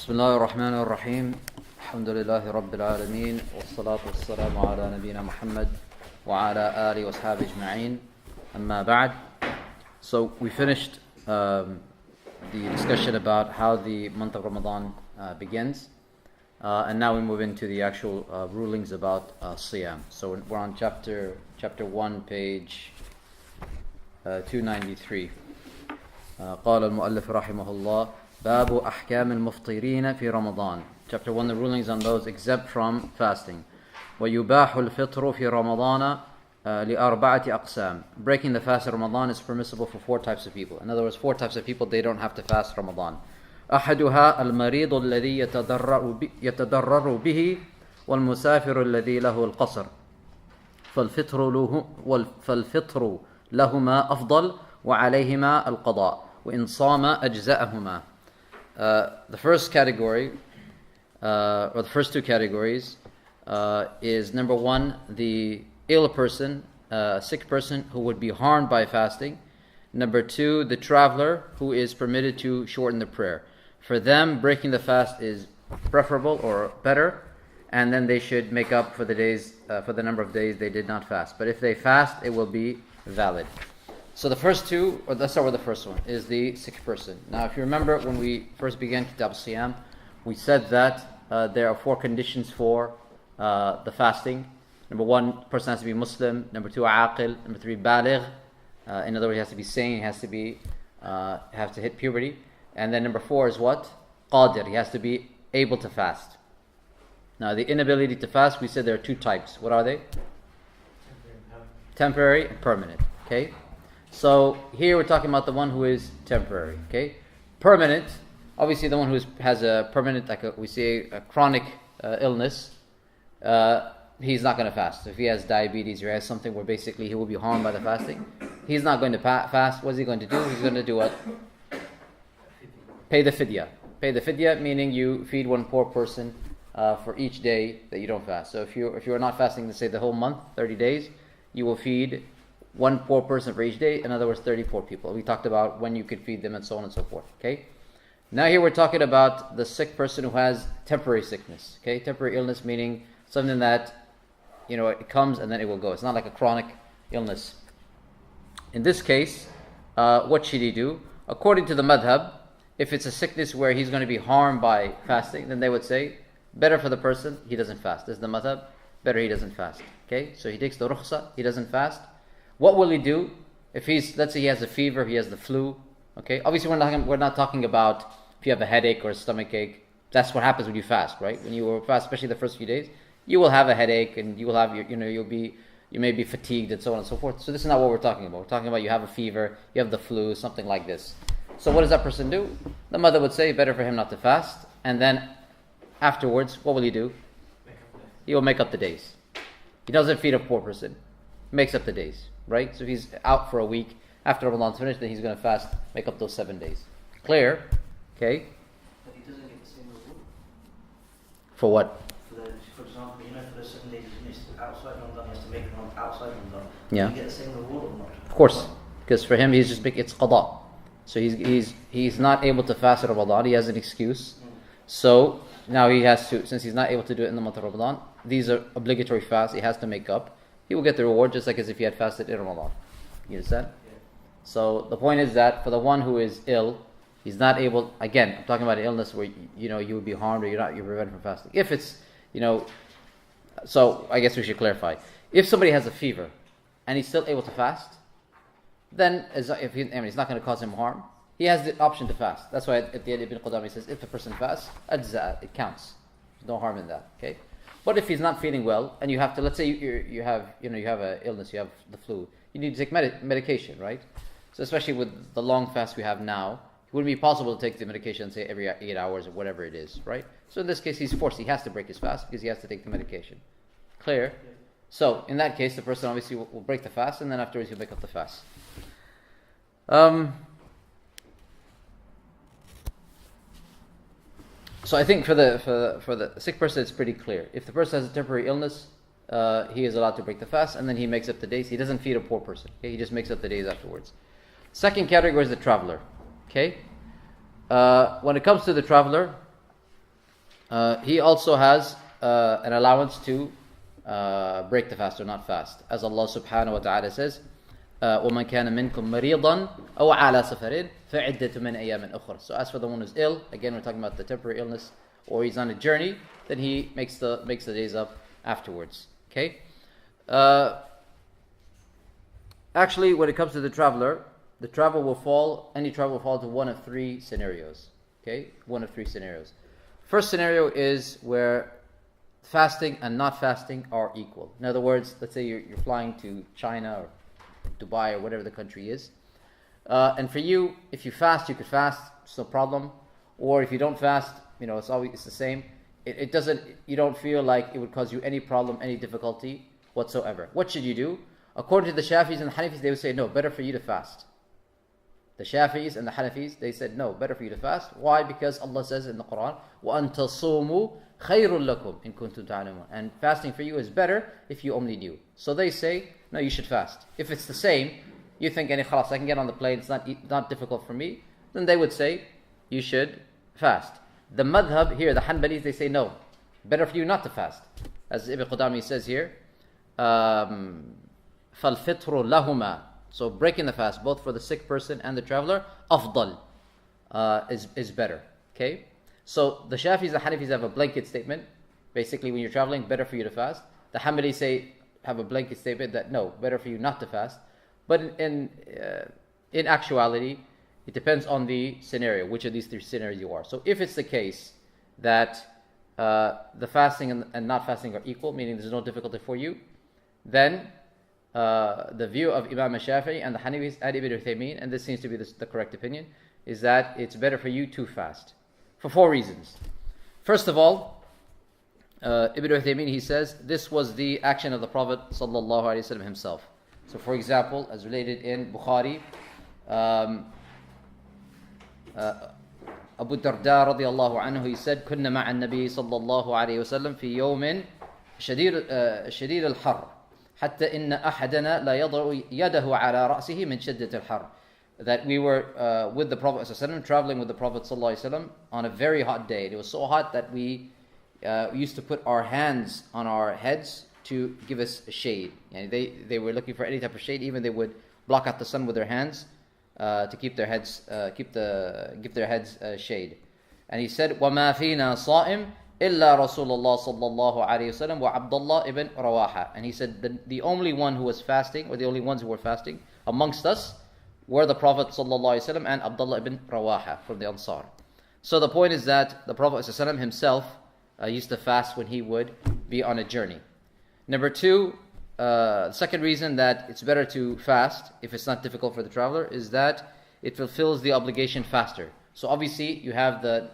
بسم الله الرحمن الرحيم الحمد لله رب العالمين والصلاة والسلام على نبينا محمد وعلى آله وأصحابه أجمعين أما بعد. So we finished the discussion about how the month of Ramadan begins, and now we move into the actual rulings about Siyam. So we're on chapter 1, page 293. قال المؤلف رحمه الله باب أحكام المفطرين في رمضان. Chapter 1, the rulings on those exempt from fasting. ويباح الفطر في رمضان لأربعة أقسام. Breaking the fast of Ramadan is permissible for 4 types of people. In other words, 4 types of people, they don't have to fast Ramadan. أحدها المريض الذي يتضرر به والمسافر الذي له القصر فالفطر لهما أفضل وعليهما القضاء وإن صام أجزأهما. The first category, or the first 2 categories, is number 1, the ill person, sick person who would be harmed by fasting. Number 2, the traveler who is permitted to shorten the prayer. For them, breaking the fast is preferable or better, and then they should make up for the days, for the number of days they did not fast. But if they fast, it will be valid. So the first 2, or let's start with the first one, is the sick person. Now, if you remember when we first began Kitab Siyam, we said that there are 4 conditions for the fasting. Number 1, person has to be Muslim. Number 2, aqil. Number 3, baligh. In other words, he has to be sane. He has to be have to hit puberty. And then number 4 is what? Qadir. He has to be able to fast. Now, the inability to fast, we said there are 2 types. What are they? Temporary and permanent. Okay. So here we're talking about the one who is temporary. Okay. Permanent, obviously the one who has a permanent, we say a chronic illness. He's not going to fast. If he has diabetes or has something where basically he will be harmed by the fasting, he's not going to fast. What is he going to do? He's going to do what? Pay the fidya. Pay the fidya, meaning you feed one poor person for each day that you don't fast. So if you are not fasting, let's say the whole month, 30 days, you will feed one poor person for each day. In other words, 30 poor people. We talked about when you could feed them and so on and so forth. Okay. Now here we're talking about the sick person who has temporary sickness. Okay, temporary illness meaning something that, it comes and then it will go. It's not like a chronic illness. In this case, what should he do? According to the madhab, if it's a sickness where he's going to be harmed by fasting, then they would say, better for the person, he doesn't fast. This is the madhab, better he doesn't fast. Okay, so he takes the rukhsa, he doesn't fast. What will he do? If let's say he has a fever, he has the flu. Okay, obviously we're not talking about if you have a headache or a stomach ache. That's what happens when you fast, right? When you fast, especially the first few days, you will have a headache and you will have you may be fatigued and so on and so forth. So this is not what we're talking about. We're talking about you have a fever, you have the flu, something like this. So what does that person do? The mother would say better for him not to fast, and then afterwards, what will he do? He will make up the days. He doesn't feed a poor person. He makes up the days. Right? So if he's out for a week, after Ramadan's finished, then he's going to fast, make up those 7 days. Clear? Okay? But he doesn't get the same reward. For what? For example, for the 7 days he's missed outside Ramadan, he has to make them outside Ramadan. Yeah. Do you get the same reward or not? Of course. Because for him, it's qada. So he's not able to fast in Ramadan. He has an excuse. So now he has to, since he's not able to do it in the month of Ramadan, these are obligatory fasts he has to make up. He will get the reward just like as if he had fasted in Ramadan. You understand? Yeah. So the point is that for the one who is ill, he's not able, again, I'm talking about an illness where you would be harmed or you're prevented from fasting. If it's, so I guess we should clarify. If somebody has a fever and he's still able to fast, then he's not going to cause him harm. He has the option to fast. That's why at the end Ibn Qudama says, if the person fasts, ajza, it counts. There's no harm in that. Okay? But if he's not feeling well, and you have to, let's say you have an illness, you have the flu, you need to take medication, right? So especially with the long fast we have now, it wouldn't be possible to take the medication, say every 8 hours or whatever it is, right? So in this case, he's forced; he has to break his fast because he has to take the medication. Clear? Yeah. So in that case, the person obviously will break the fast, and then afterwards he'll make up the fast. So I think for the sick person, it's pretty clear. If the person has a temporary illness, he is allowed to break the fast, and then he makes up the days. He doesn't feed a poor person. Okay? He just makes up the days afterwards. Second category is the traveler. Okay. When it comes to the traveler, He also has an allowance to break the fast or not fast. As Allah subhanahu wa ta'ala says, وَمَنْ كَانَ مِنْكُمْ مَرِيضًا أَوْ عَلَى سَفَرٍ فَعِدَّةٌ مِنْ أَيَّامٍ أُخْرَى. So as for the one who's ill, again we're talking about the temporary illness, or he's on a journey, then he makes the days up afterwards. Okay? Actually, when it comes to the traveler, any travel will fall to one of three scenarios. Okay? One of three scenarios. First scenario is where fasting and not fasting are equal. In other words, let's say you're flying to China or Dubai or whatever the country is. And for you, if you fast, you could fast, it's no problem. Or if you don't fast, it's the same. You don't feel like it would cause you any problem, any difficulty whatsoever. What should you do? According to the Shafis and the Hanafis, they would say, no, better for you to fast. The Shafis and the Hanafis, they said, no, better for you to fast. Why? Because Allah says in the Quran, وَأَن تَصُومُوا خَيْرٌ لَكُمْ إِن كُنتُمْ تَعْلَمُونَ. And fasting for you is better if you only knew. So they say, no, you should fast. If it's the same, you think, khalas, I can get on the plane, it's not difficult for me, then they would say, you should fast. The madhab here, the Hanbalis, they say, no, better for you not to fast. As Ibn Qudami says here, فَالْفِطْرُ لَهُمَا. So breaking the fast, both for the sick person and the traveler, afdal, is better. Okay? So the Shafis and Hanafis have a blanket statement. Basically, when you're traveling, better for you to fast. The Hanbalis have a blanket statement that no, better for you not to fast. But in actuality, it depends on the scenario, which of these three scenarios you are. So if it's the case that the fasting and not fasting are equal, meaning there's no difficulty for you, then the view of Imam Shafi'i and the Hanafis and Ibn Uthaymeen, and this seems to be the correct opinion, is that it's better for you to fast. For four reasons. First of all, Ibn Uthaymeen, he says, this was the action of the Prophet ﷺ himself. So for example, as related in Bukhari, Abu Darda radiallahu anhu, he said, كنا مع النبي صلى الله عليه وسلم في يوم شديد الحر حتى إن أحدنا لا يضع يده على رأسه من شدة الحر. That we were with the Prophet ﷺ, traveling with the Prophet ﷺ on a very hot day. It was so hot that we used to put our hands on our heads to give us shade. And they were looking for any type of shade. Even they would block out the sun with their hands to keep their heads give their heads shade. And he said, وَمَا فِينَا صَائِمْ إِلَّا رَسُولُ اللَّهِ صَلَّى اللَّهُ عَلَيْهِ وسلم وَعَبْدُ اللَّهِ ibn Rawaha. And he said the only one who was fasting, or the only ones who were fasting amongst us, were the Prophet ﷺ and Abdullah ibn Rawaha from the Ansar. So the point is that the Prophet ﷺ himself used to fast when he would be on a journey. Number two, the second reason that it's better to fast if it's not difficult for the traveler is that it fulfills the obligation faster. So obviously you have a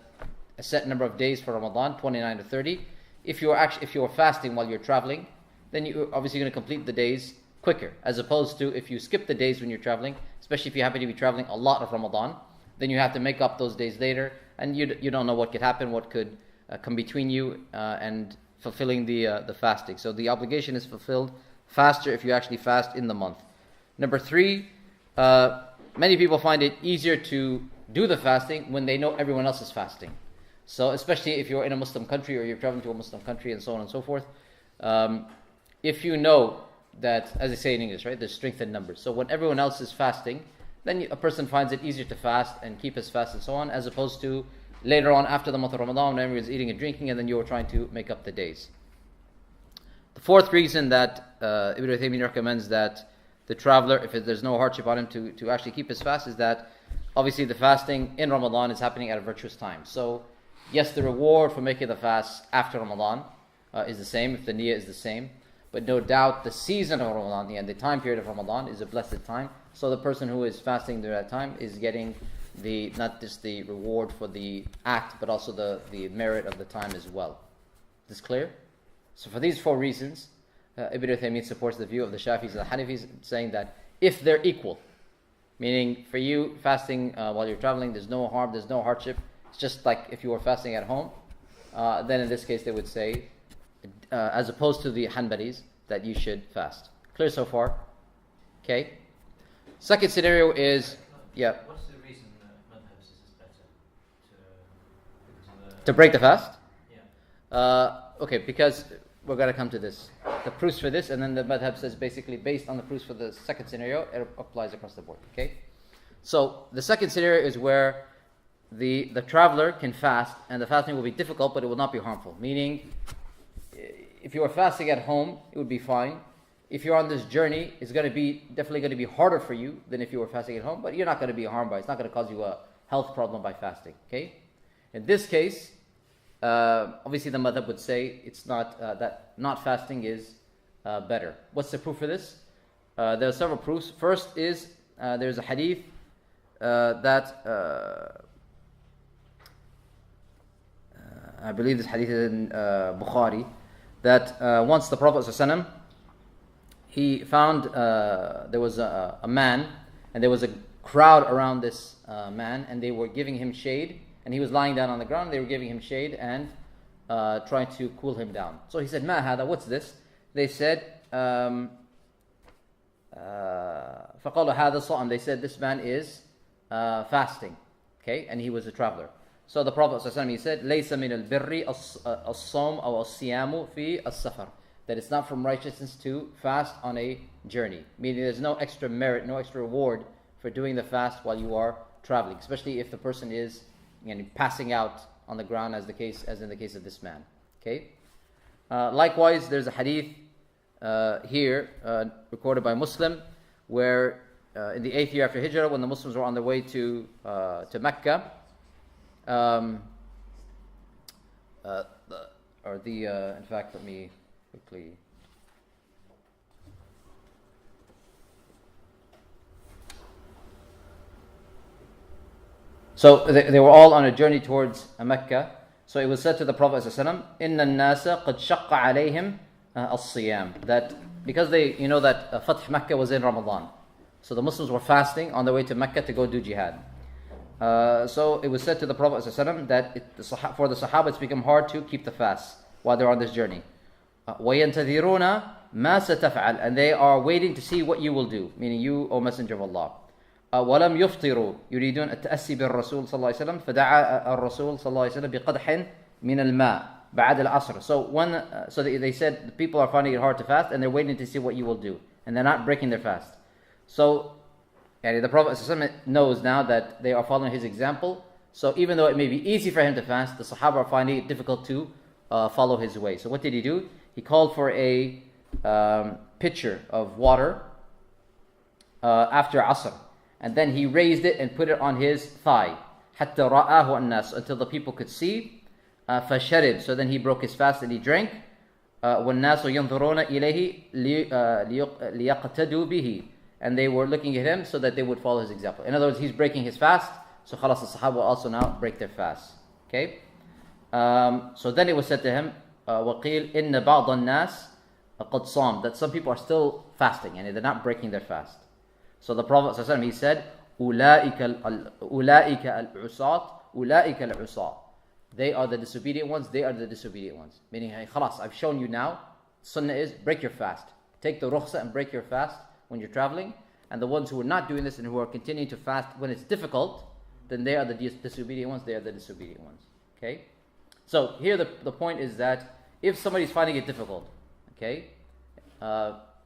set number of days for Ramadan, 29 to 30. If you're fasting while you're traveling, then you're obviously going to complete the days quicker, as opposed to if you skip the days when you're traveling, especially if you happen to be traveling a lot of Ramadan, then you have to make up those days later, and you don't know what could happen, what could come between you and fulfilling the fasting. So the obligation is fulfilled faster if you actually fast in the month. Number three, many people find it easier to do the fasting when they know everyone else is fasting. So especially if you're in a Muslim country or you're traveling to a Muslim country and so on and so forth, if you know that, as they say in English, right, there's strength in numbers. So when everyone else is fasting, then a person finds it easier to fast and keep his fast and so on, as opposed to later on after the month of Ramadan when everyone's eating and drinking and then you're trying to make up the days. The fourth reason that Ibn Uthaymeen recommends that the traveler, if there's no hardship on him to actually keep his fast, is that obviously the fasting in Ramadan is happening at a virtuous time. So yes, the reward for making the fast after Ramadan is the same, if the niyyah is the same. But no doubt the season of Ramadan and the time period of Ramadan is a blessed time. So the person who is fasting during that time is getting not just the reward for the act, but also the merit of the time as well. Is this clear? So for these four reasons, Ibn Uthaymeen supports the view of the Shafis and the Hanafis, saying that if they're equal, meaning for you fasting while you're traveling, there's no harm, there's no hardship, it's just like if you were fasting at home, then in this case they would say, as opposed to the Hanbalis, that you should fast. Clear so far? Okay. Second scenario is, yeah. What's the reason that madhab says it's better to break the fast? Yeah. Okay, because we're going to come to this. The proofs for this, and then the madhab says basically based on the proofs for the second scenario, it applies across the board. Okay? So the second scenario is where the traveler can fast, and the fasting will be difficult, but it will not be harmful. Meaning, if you are fasting at home, it would be fine. If you're on this journey, it's definitely going to be harder for you than if you were fasting at home, but you're not going to be harmed by it. It's not going to cause you a health problem by fasting. Okay? In this case, obviously the madhab would say it's not that not fasting is better. What's the proof for this? There are several proofs. First is there's a hadith that I believe this hadith is in Bukhari, that once the Prophet ﷺ, he found there was a man, and there was a crowd around this man, and they were giving him shade, and he was lying down on the ground. They were giving him shade and trying to cool him down. So he said, "Ma hada, what's this?" They said, فَقَالُوا هَذَا صَائِمٌ. They said, this man is fasting. Okay, and he was a traveler. So the Prophet ﷺ, he said, لَيْسَ مِنَ الْبِرِّ الصَّوْمُ أَوْ الصِّيَامُ فِي السَّفَرِ. That it's not from righteousness to fast on a journey. Meaning there's no extra merit, no extra reward for doing the fast while you are traveling. Especially if the person is passing out on the ground as in the case of this man. Okay. Likewise, there's a hadith here recorded by Muslim where in the 8th year after Hijrah, when the Muslims were on their way to Mecca, in fact, let me quickly. So they were all on a journey towards Mecca. So it was said to the Prophet ﷺ, إِنَّ النَّاسَ قَدْ شَقَّ عَلَيْهِمْ الصِّيَامِ. That because they, that Fath Mecca was in Ramadan. So the Muslims were fasting on their way to Mecca to go do jihad. So it was said to the Prophet ﷺ that for the Sahaba it's become hard to keep the fast while they're on this journey. وَيَنْتَذِرُونَ مَا سَتَفْعَلْ. And they are waiting to see what you will do, meaning you, O Messenger of Allah. وَلَمْ يُفْطِرُوا يُرِيدُونَ التَّأَسِّي بِالرَّسُولِ صلى الله عليه وسلم فدعا الرسول صلى الله عليه وسلم بقدح من الماء بعد العصر. So they said the people are finding it hard to fast and they're waiting to see what you will do, and they're not breaking their fast. So the Prophet ﷺ knows now that they are following his example. So even though it may be easy for him to fast, the Sahaba are finding it difficult to follow his way. So what did he do? He called for a pitcher of water after Asr. And then he raised it and put it on his thigh. حَتَّى رَآهُ النَّاسُ. Until the people could see. فَشَرِبْ. So then he broke his fast and he drank. وَالنَّاسُ يَنْظُرُونَ إِلَيْهِ لِيَقْتَدُوا بِهِ. And they were looking at him so that they would follow his example. In other words, he's breaking his fast. So khalas, the Sahaba will also now break their fast. Okay? So then it was said to him, وَقِيلْ إِنَّ بَعْضَ النَّاسِ قَدْ صَامْ. That some people are still fasting and they're not breaking their fast. So the Prophet ﷺ, he said, أُولَٰئِكَ الْعُصَاةِ أُولَٰئِكَ الْعُصَاةِ. They are the disobedient ones, they are the disobedient ones. Meaning, hey, khalas, I've shown you now, sunnah is, break your fast. Take the rukhsa and break your fast when you're traveling. And the ones who are not doing this and who are continuing to fast when it's difficult, then they are the disobedient ones, they are the disobedient ones. Okay? So here the point is that if somebody's finding it difficult, okay,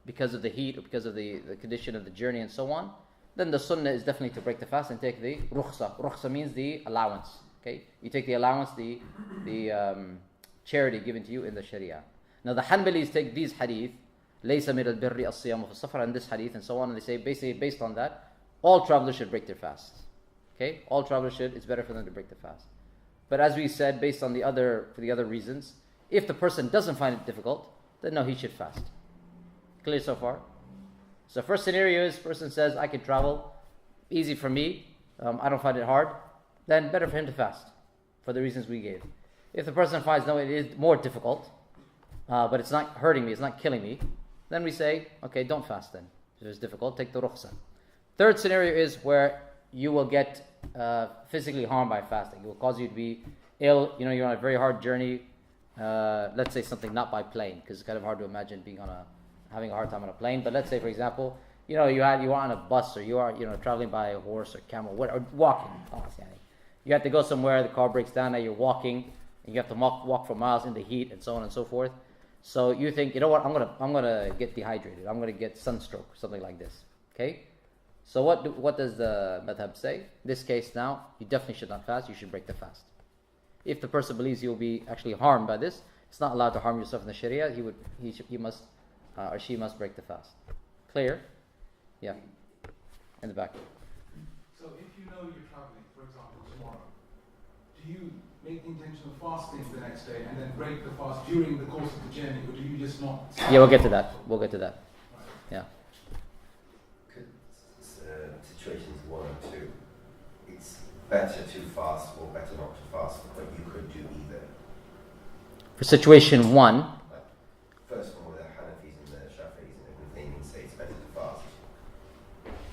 because of the heat or because of the condition of the journey and so on, then the sunnah is definitely to break the fast and take the rukhsa. Rukhsa means the allowance. Okay, you take the allowance, the charity given to you in the Sharia. Now the Hanbalis take these hadith, لَيْسَ مِنَ الْبِرِّ الصِّيَامُ فِي السَّفَرِ, and this hadith and so on, and they say basically based on that, all travelers should break their fast. Okay, all travelers should. It's better for them to break the fast. But as we said, based on for the other reasons, if the person doesn't find it difficult, then no, he should fast. Clear so far? So first scenario is person says, I can travel, easy for me, I don't find it hard, then better for him to fast for the reasons we gave. If the person finds, no, it is more difficult, but it's not hurting me, it's not killing me, then we say, okay, don't fast then. If it's difficult, take the rukhsa. Third scenario is where you will get physically harmed by fasting. It will cause you to be ill, you're on a very hard journey, let's say something not by plane, because it's kind of hard to imagine having a hard time on a plane. But let's say, for example, you are on a bus, or you are traveling by a horse or camel, or walking. You have to go somewhere, the car breaks down, now you're walking, and you have to walk for miles in the heat and so on and so forth. So you think, you know what, I'm gonna get dehydrated. I'm gonna get sunstroke, something like this. Okay. So what does the madhab say? In this case now, you definitely should not fast. You should break the fast. If the person believes he will be actually harmed by this, it's not allowed to harm yourself in the Sharia. He must or she must break the fast. Clear? Yeah. In the back. So if you know you're traveling, for example, tomorrow, do you make the intention of fasting the next day and then break the fast during the course of the journey, or do you just not? Yeah, we'll get to that. Right. Yeah. Situations 1 and 2, it's better to fast or better not to fast, but you could do either. For situation 1, Like, first of all, the Hanafis and the Shafi'is and everything say it's better to fast.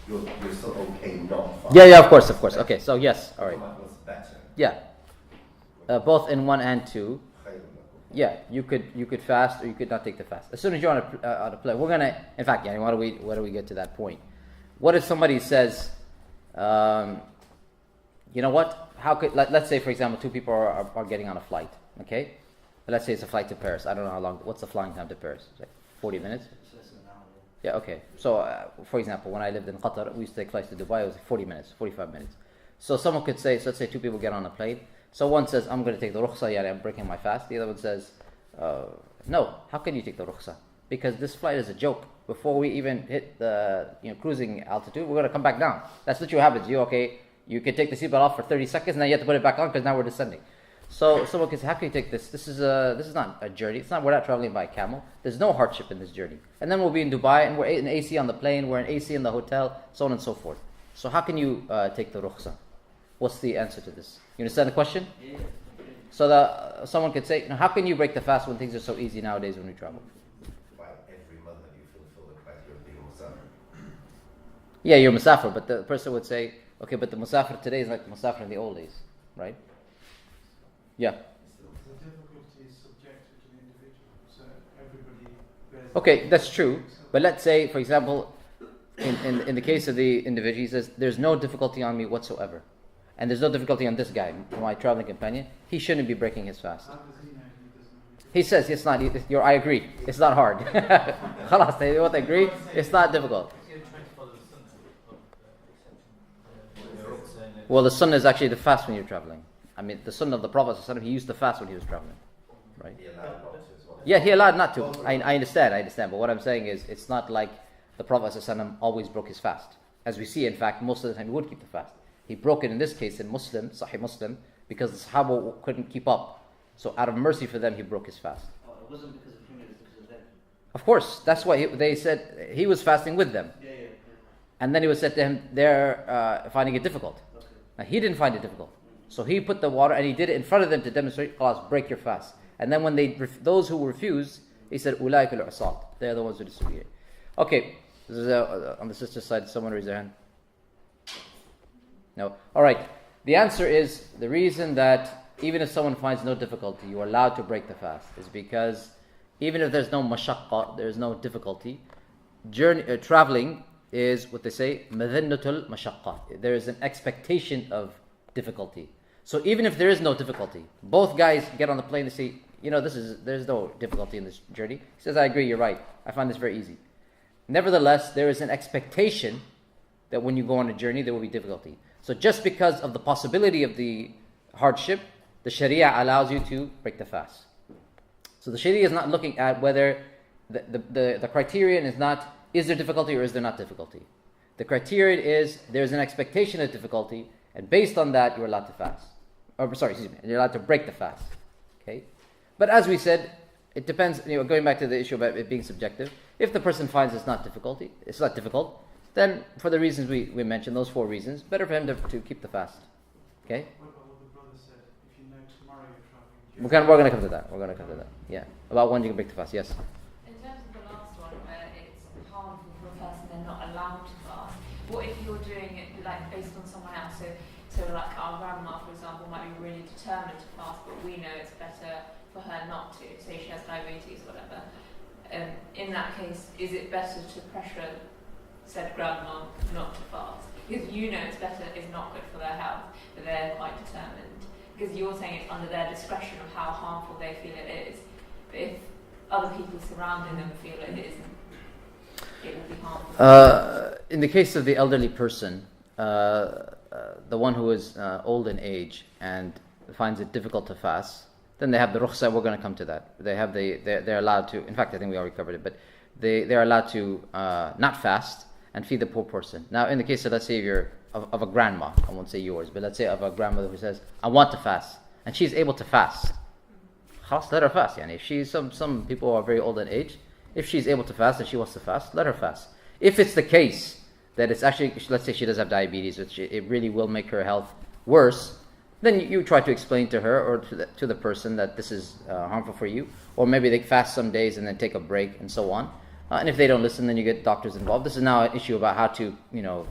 You're still okay not fasting. yeah, of course. Okay, so yes, all right. What's better? Yeah. Both in 1 and 2. Yeah, you could fast or you could not take the fast. As soon as you're on a plane, we're gonna. In fact, yeah. Why do we get to that point? What if somebody says, you know what? How could let's say for example 2 people are getting on a flight. Okay, let's say it's a flight to Paris. I don't know how long. What's the flying time to Paris? It's like 40 minutes. It's less than an hour. Yeah. Okay. So for example, when I lived in Qatar, we used to take flights to Dubai. It was 40 minutes, 45 minutes. So someone could say, so let's say 2 people get on a plane. So one says, I'm going to take the rukhsa, I'm breaking my fast. The other one says, no, how can you take the rukhsa? Because this flight is a joke. Before we even hit the cruising altitude, we're going to come back down. That's what happens. You can take the seatbelt off for 30 seconds, and then you have to put it back on because now we're descending. So someone can say, how can you take this? This is not a journey. We're not traveling by camel. There's no hardship in this journey. And then we'll be in Dubai, and we're in AC on the plane, we're in AC in the hotel, so on and so forth. So how can you take the rukhsa? What's the answer to this? You understand the question? Yeah. So someone could say, how can you break the fast when things are so easy nowadays when we travel? By every month you fulfill the criteria of being musafir. Yeah, you're musafir, but the person would say, okay, but the musafir today is like the musafir in the old days, right? Yeah. The difficulty is subjective to the individual, so everybody bears. Okay, that's true. But let's say, for example, in the case of the individual, he says, there's no difficulty on me whatsoever. And there's no difficulty on this guy, my traveling companion. He shouldn't be breaking his fast. How does he know he doesn't know? He says it's not. I agree. It's not hard. Khalas, they both agree. It's not difficult. Well, the sunnah is actually the fast when you're traveling. I mean, the sunnah of the Prophet, he used to fast when he was traveling, right? He allowed not to as well. Yeah, he allowed not to. I understand. But what I'm saying is, it's not like the Prophet always broke his fast. As we see, in fact, most of the time he would keep the fast. He broke it in this case in Sahih Muslim, because the Sahaba couldn't keep up. So out of mercy for them, he broke his fast. Oh, it wasn't because of him, it was because of them. Of course, that's why they said he was fasting with them. Yeah. And then he was said to him, they're finding it difficult. Okay. Now, he didn't find it difficult. So he put the water and he did it in front of them to demonstrate, Khalas, break your fast. And then when those who refused, he said, Ulaik al-Usat. They're the ones who disobey. Okay, this is, on the sister's side, someone raise their hand. No. All right. The answer is, the reason that even if someone finds no difficulty, you are allowed to break the fast is because even if there's no mashaqqa, there's no difficulty, traveling is what they say, madhinnatul mashaqqa. There is an expectation of difficulty. So even if there is no difficulty, both guys get on the plane and say, there's no difficulty in this journey. He says, I agree, you're right. I find this very easy. Nevertheless, there is an expectation that when you go on a journey, there will be difficulty. So just because of the possibility of the hardship, the Sharia allows you to break the fast. So the Sharia is not looking at whether the criterion is not, is there difficulty or is there not difficulty? The criterion is, there's an expectation of difficulty, and based on that, you're allowed to fast. You're allowed to break the fast. Okay? But as we said, it depends, going back to the issue about it being subjective, if the person finds it's not difficult, then for the reasons we mentioned, those 4 reasons, better for him to keep the fast. Okay? What about what the brother said? If you know tomorrow you're traveling. We're going to come to that. Yeah. About when you can break the fast. Yes. In terms of the last one, where it's harmful for a person, they're not allowed to fast. What if you're doing it like based on someone else? So like our grandma, for example, might be really determined to fast, but we know it's better for her not to. Say she has diabetes, whatever. In that case, is it better to pressure said grandma not to fast? Because it's better, it's not good for their health, but they're quite determined. because you're saying it's under their discretion of how harmful they feel it is. But if other people surrounding them feel it isn't, it will be harmful. In the case of the elderly person, the one who is old in age and finds it difficult to fast, then they have the rukhsa. We're going to come to that. They're allowed to. In fact, I think we already covered it, but they're allowed to not fast and feed the poor person. Now, in the case of, let's say, of a grandma, I won't say yours, but let's say of a grandmother who says, I want to fast, and she's able to fast. Khalas, let her fast. Yani if she's some people are very old in age, if she's able to fast and she wants to fast, let her fast. If it's the case that it's actually, let's say she does have diabetes, which it really will make her health worse, then you try to explain to her or to the person that this is harmful for you, or maybe they fast some days and then take a break and so on. And if they don't listen, then you get doctors involved. This is now an issue about how to,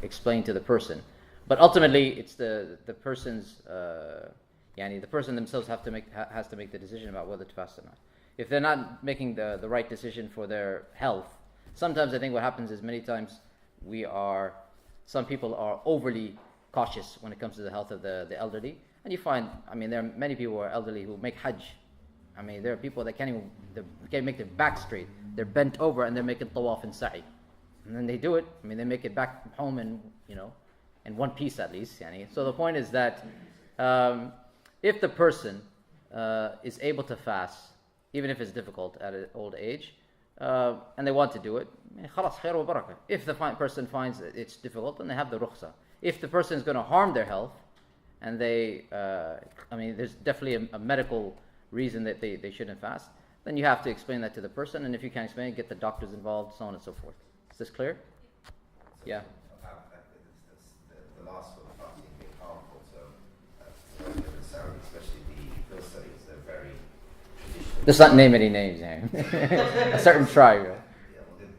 explain to the person. But ultimately, it's the person's, the person themselves has to make the decision about whether to fast or not. If they're not making the right decision for their health, sometimes I think what happens is many times some people are overly cautious when it comes to the health of the elderly. And you find, there are many people who are elderly who make hajj. There are people that can't make their back straight. They're bent over and they're making tawaf and sa'i. And then they do it. They make it back home in one piece at least. So the point is that if the person is able to fast, even if it's difficult at an old age, and they want to do it, khalas, khair wa barakah. If the person finds that it's difficult, then they have the rukhsa. If the person is going to harm their health, and there's definitely a medical reason that they shouldn't fast, then you have to explain that to the person, and if you can't explain it, get the doctors involved, so on and so forth. Is this clear? Yeah. The last one, fasting being harmful, especially the field studies, they're very traditional. Let's not name any names here. A certain tribe. Yeah, well,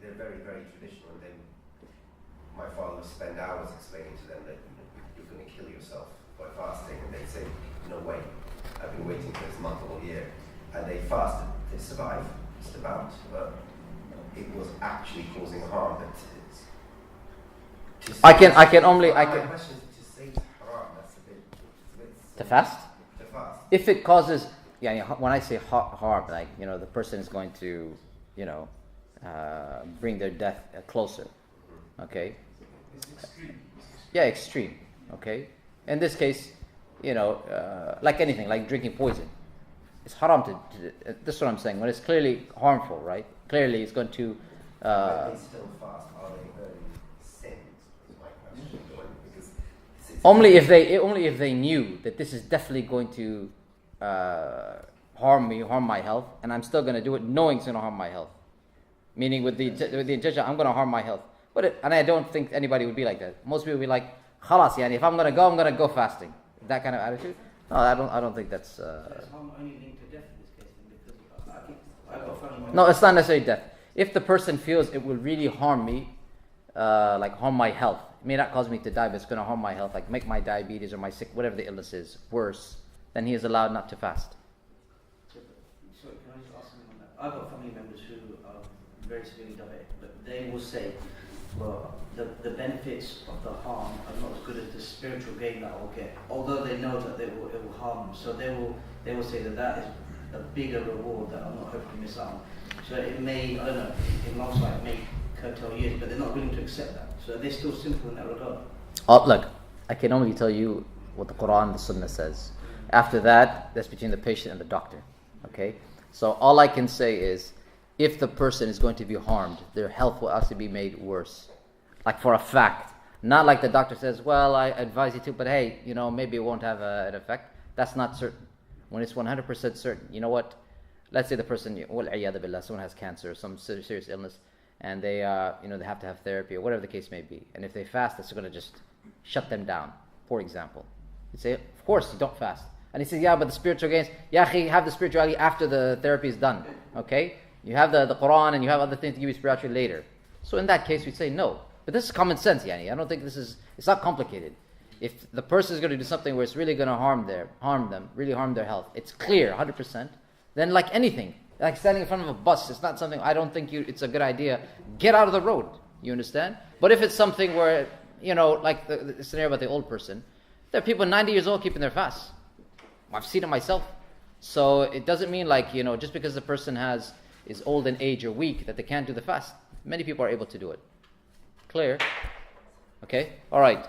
they're very, very traditional, and then my father would spend hours explaining to them that you're going to kill yourself by fasting, and they'd say, no way, I've been waiting for this month all year. And they fasted, they survived, just about, but it was actually causing harm. My question is to say it's haram, that's a bit to fast? To fast. If it causes, when I say harm, the person is going to, bring their death closer. Okay? It's extreme. Yeah, extreme. Okay? In this case, like anything, like drinking poison. It's haram to this is what I'm saying. When it's clearly harmful, right? Clearly it's going to... When they still fast, are they earning sins? Is my question. Because only if they knew that this is definitely going to harm my health, and I'm still going to do it knowing it's going to harm my health. Meaning with the intention, I'm going to harm my health. And I don't think anybody would be like that. Most people would be like, khalas, if I'm going to go fasting. That kind of attitude. No, I don't think that's... It's harm only linked to death in this case, then, because I got family No, it's not necessarily death. If the person feels it will really harm me, harm my health, it may not cause me to die, but it's going to harm my health, like make my diabetes or my whatever the illness is, worse, then he is allowed not to fast. Sorry, can I just ask something on that? I've got family members who are very severely diabetic, but they will say, well, the benefits of the harm are not as good as the spiritual gain that I'll get, although they know that it will harm them. So they will say that is a bigger reward that I'm not hoping to miss out on. So it may, I don't know, in long sight it may curtail years, but they're not willing to accept that. So they're still simple in that regard. Look, I can only tell you what the Quran and the Sunnah says. After that, that's between the patient and the doctor. Okay? So all I can say is, if the person is going to be harmed, their health will actually be made worse. Like for a fact. Not like the doctor says, well, I advise you to, but hey, maybe it won't have an effect. That's not certain. When it's 100% certain, you know what? Let's say the person, wal-'iyadha billah, someone has cancer or some serious illness, and they have to have therapy or whatever the case may be. And if they fast, that's going to just shut them down, for example. You say, of course, you don't fast. And he says, yeah, but the spiritual gains, have the spirituality after the therapy is done. Okay? You have the Quran and you have other things to give you spirituality later. So in that case, we say no. But this is common sense, I don't think it's not complicated. If the person is going to do something where it's really going to harm them, really harm their health, it's clear, 100%, then like anything, like standing in front of a bus, it's not something, I don't think it's a good idea. Get out of the road, you understand? But if it's something where, like the scenario about the old person, there are people 90 years old keeping their fast. I've seen it myself. So it doesn't mean like, just because the person is old in age or weak that they can't do the fast. Many people are able to do it. Clear? Okay? Alright.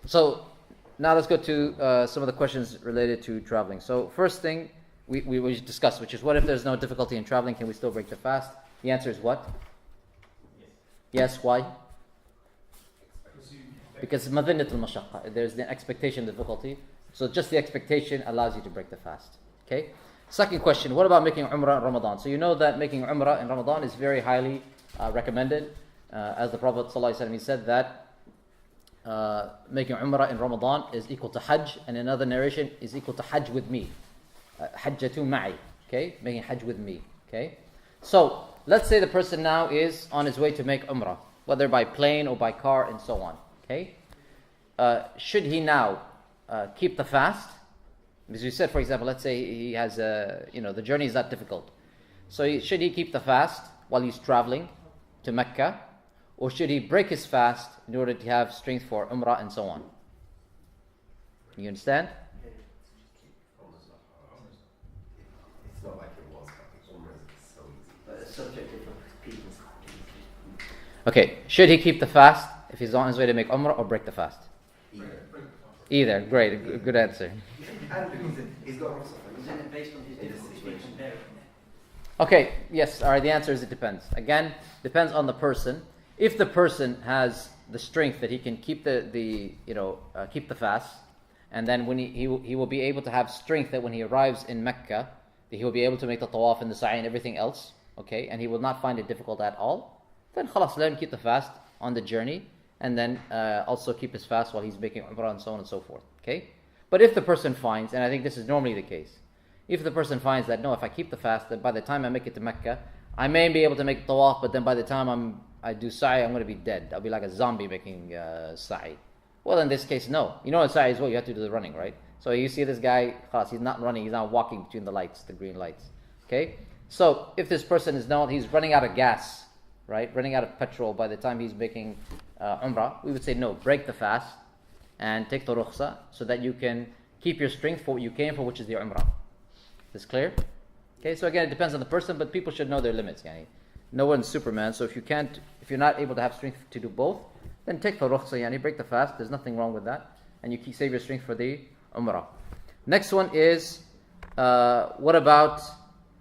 So now let's go to some of the questions related to traveling. So first thing we discussed, which is what if there's no difficulty in traveling, can we still break the fast? The answer is what? Yes, why? Because madinat al-mashaqqa, there's the expectation difficulty. So just the expectation allows you to break the fast. Okay? Second question, what about making Umrah in Ramadan? So you know that making Umrah in Ramadan is very highly recommended. As the Prophet ﷺ, he said that making Umrah in Ramadan is equal to Hajj, and in another narration is equal to Hajj with me. Hajjatu ma'i. Okay? Making Hajj with me. Okay? So, let's say the person now is on his way to make Umrah, whether by plane or by car and so on. Okay? Should he now keep the fast? As we said, for example, let's say he has the journey is not difficult. So should he keep the fast while he's traveling to Mecca? Or should he break his fast in order to have strength for Umrah and so on? You understand? It's not like it was back in Umrah, it's so easy. But it's subjective for people. Okay, should he keep the fast if he's on his way to make Umrah or break the fast? Either. Great, good answer. He's got Isn't it based on his difficulty when comparing? Okay, yes, alright, the answer is it depends. Again, depends on the person. If the person has the strength that he can keep keep the fast, and then when he will be able to have strength that when he arrives in Mecca, he will be able to make the tawaf and the sa'i and everything else, okay, and he will not find it difficult at all, then khalas, let him keep the fast on the journey, and then also keep his fast while he's making Umrah and so on and so forth, okay? But if the person finds, and I think this is normally the case, if the person finds that, no, if I keep the fast, then by the time I make it to Mecca, I may be able to make tawaf, but then by the time I do sa'i, I'm going to be dead. I'll be like a zombie making sa'i. Well, in this case, no. You know in sa'i as well, you have to do the running, right? So you see this guy, he's not running, he's not walking between the lights, the green lights, okay? So if this person is known, he's running out of gas, right? Running out of petrol by the time he's making Umrah, we would say no, break the fast and take the rukhsa so that you can keep your strength for what you came for, which is the Umrah. Is this clear? Okay, so again, it depends on the person, but people should know their limits. Yani. No one's Superman, so if you're not able to have strength to do both, then take the rukhsa, yani, break the fast. There's nothing wrong with that, and you save your strength for the Umrah. Next one is what about?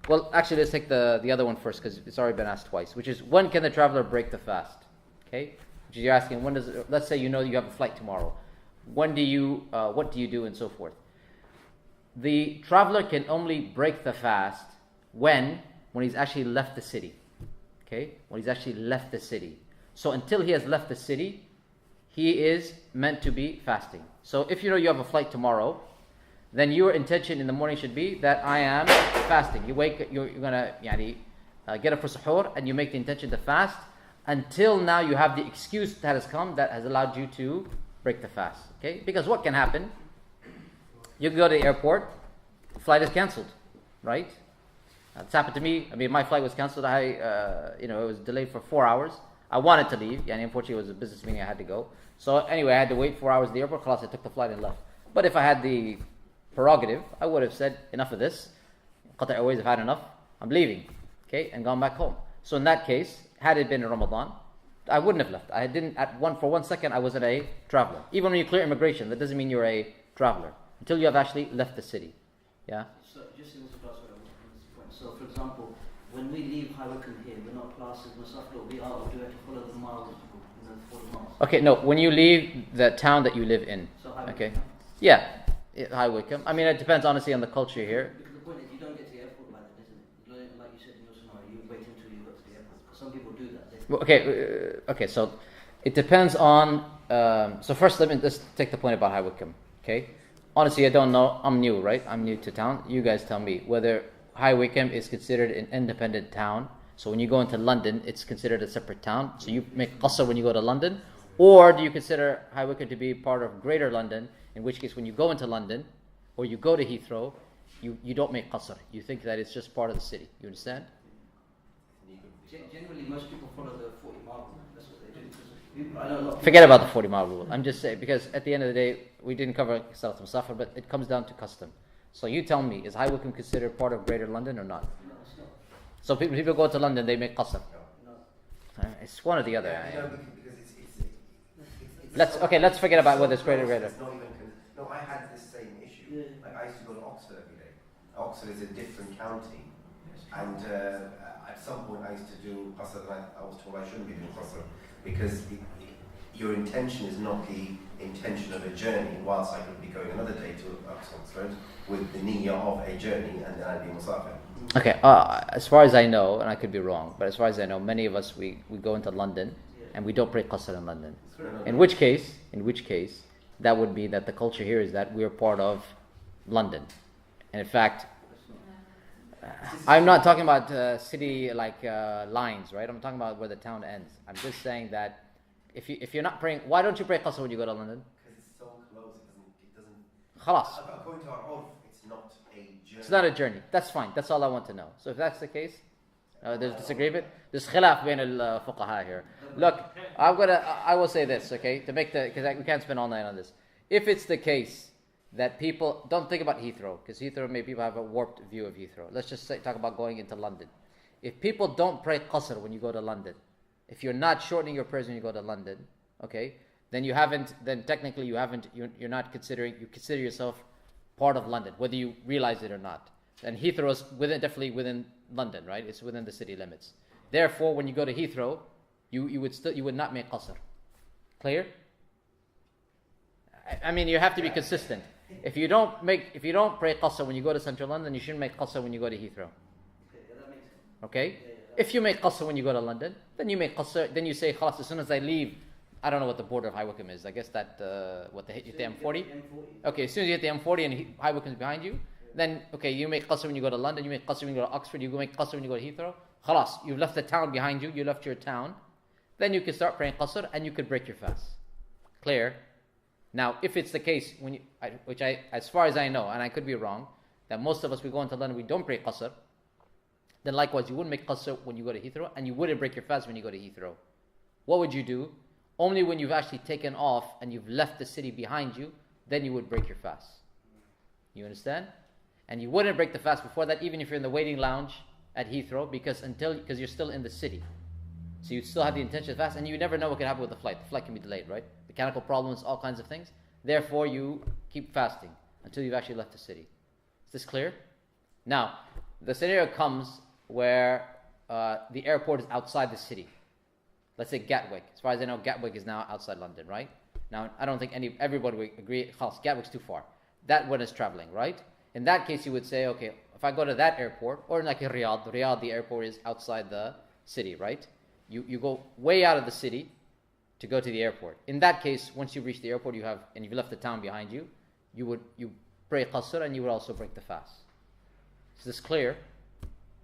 Well, actually, let's take the other one first because it's already been asked twice, which is when can the traveler break the fast? Okay, which is you're asking when does? Let's say you have a flight tomorrow. When do you? What do you do, and so forth? The traveler can only break the fast when he's actually left the city. Okay, when he's actually left the city. So until he has left the city, he is meant to be fasting. So if you have a flight tomorrow, then your intention in the morning should be that I am fasting. You're gonna get up for suhoor and you make the intention to fast until now you have the excuse that has come that has allowed you to break the fast. Okay, because what can happen? You go to the airport, the flight is cancelled, right? It's happened to me. I mean, my flight was cancelled. It was delayed for 4 hours. I wanted to leave, and unfortunately, it was a business meeting. I had to go. So anyway, I had to wait 4 hours at the airport. Khalas, I took the flight and left. But if I had the prerogative, I would have said, enough of this. Qatar Airways have had enough. I'm leaving, okay, and gone back home. So in that case, had it been in Ramadan, I wouldn't have left. I didn't. For 1 second, I wasn't a traveler. Even when you clear immigration, that doesn't mean you're a traveler until you have actually left the city. Yeah. So just in regards to this point. So for example, when we leave High Wycombe here, we're not classed as Musafir. We are. Do we have to follow the miles? The 40 miles. Okay. No. When you leave the town that you live in. So High okay. Wycombe. Yeah. High Wycombe. I mean, it depends honestly on the culture here. Because the point is, you don't get to the airport by then, isn't it? Like you said in your scenario, you wait until you got to the airport. Some people do that. Well, okay. So it depends on. So first, let's take the point about High Wycombe. Okay. Honestly, I don't know. I'm new, right? I'm new to town. You guys tell me whether High Wycombe is considered an independent town. So when you go into London, it's considered a separate town. So you make qasr when you go to London. Or do you consider High Wycombe to be part of Greater London? In which case, when you go into London, or you go to Heathrow, you don't make qasr. You think that it's just part of the city. You understand? Generally, most people follow the 40 mile. That's what they do. I know a lot of Forget about the 40-mile rule. I'm just saying, because at the end of the day, we didn't cover Salat al-Musafir, but it comes down to custom. So you tell me, is High Wycombe considered part of Greater London or not? No, it's not. So people go to London, they make qasr. No. It's one or the other. Yeah, because Let's forget about whether it's Greater or Greater. It's not even no, I had this same issue. Yeah. Like I used to go to Oxford every day. Oxford is a different county, and at some point I used to do qasr, and I was told I shouldn't be doing qasr because your intention is not the intention of a journey. Whilst I could be going another day to Oxford with the niyyah of a journey, and then I'd be musafir. Okay, as far as I know, and I could be wrong, but as far as I know, many of us, we go into London and we don't pray qasr in London. In which case, that would be that the culture here is that we're part of London. And in fact, I'm not talking about city lines, right? I'm talking about where the town ends. I'm just saying that if you're not praying, why don't you pray qasr when you go to London? Because it's so close, it doesn't. Khalas. According to our oath, it's not a journey. It's not a journey. That's fine. That's all I want to know. So if that's the case, there's disagreement. There's khilaf between al-fuqaha here. Look, I will say this, okay, to make because we can't spend all night on this. If it's the case that people don't think about Heathrow, because Heathrow, maybe people have a warped view of Heathrow. Let's just talk about going into London. If people don't pray qasr when you go to London, if you're not shortening your prayers when you go to London, okay, then technically you're not considering, you consider yourself part of London, whether you realize it or not. And Heathrow is definitely within London, right? It's within the city limits. Therefore, when you go to Heathrow, you would not make qasr. Clear? I mean, you have to be consistent. If you don't pray qasr when you go to Central London, you shouldn't make qasr when you go to Heathrow. Okay? If you make qasr when you go to London, then you make qasr. Then you say, khalas, as soon as I leave, I don't know what the border of High Wycombe is. I guess that you hit the M40. Okay, as soon as you hit the M40 and High Wycombe is behind you, then okay, you make qasr when you go to London. You make qasr when you go to Oxford. You make qasr when you go to Heathrow. Khalas, you've left the town behind you. You left your town. Then you can start praying qasr and you could break your fast. Clear? Now, if it's the case as far as I know, and I could be wrong, that most of us we go into London we don't pray qasr, then likewise you wouldn't make qasr when you go to Heathrow, and you wouldn't break your fast when you go to Heathrow. What would you do? Only when you've actually taken off and you've left the city behind you, then you would break your fast. You understand? And you wouldn't break the fast before that, even if you're in the waiting lounge at Heathrow, because you're still in the city. So you still have the intention to fast, and you never know what can happen with the flight. The flight can be delayed, right? Mechanical problems, all kinds of things. Therefore, you keep fasting until you've actually left the city. Is this clear? Now, the scenario comes where the airport is outside the city. Let's say Gatwick. As far as I know, Gatwick is now outside London, right? Now, I don't think everybody would agree, Gatwick's too far. That one is traveling, right? In that case, you would say, okay, if I go to that airport, or like in Riyadh, the airport is outside the city, right? You go way out of the city to go to the airport. In that case, once you reach the airport, you've left the town behind you, you pray qasr and you would also break the fast. Is this clear?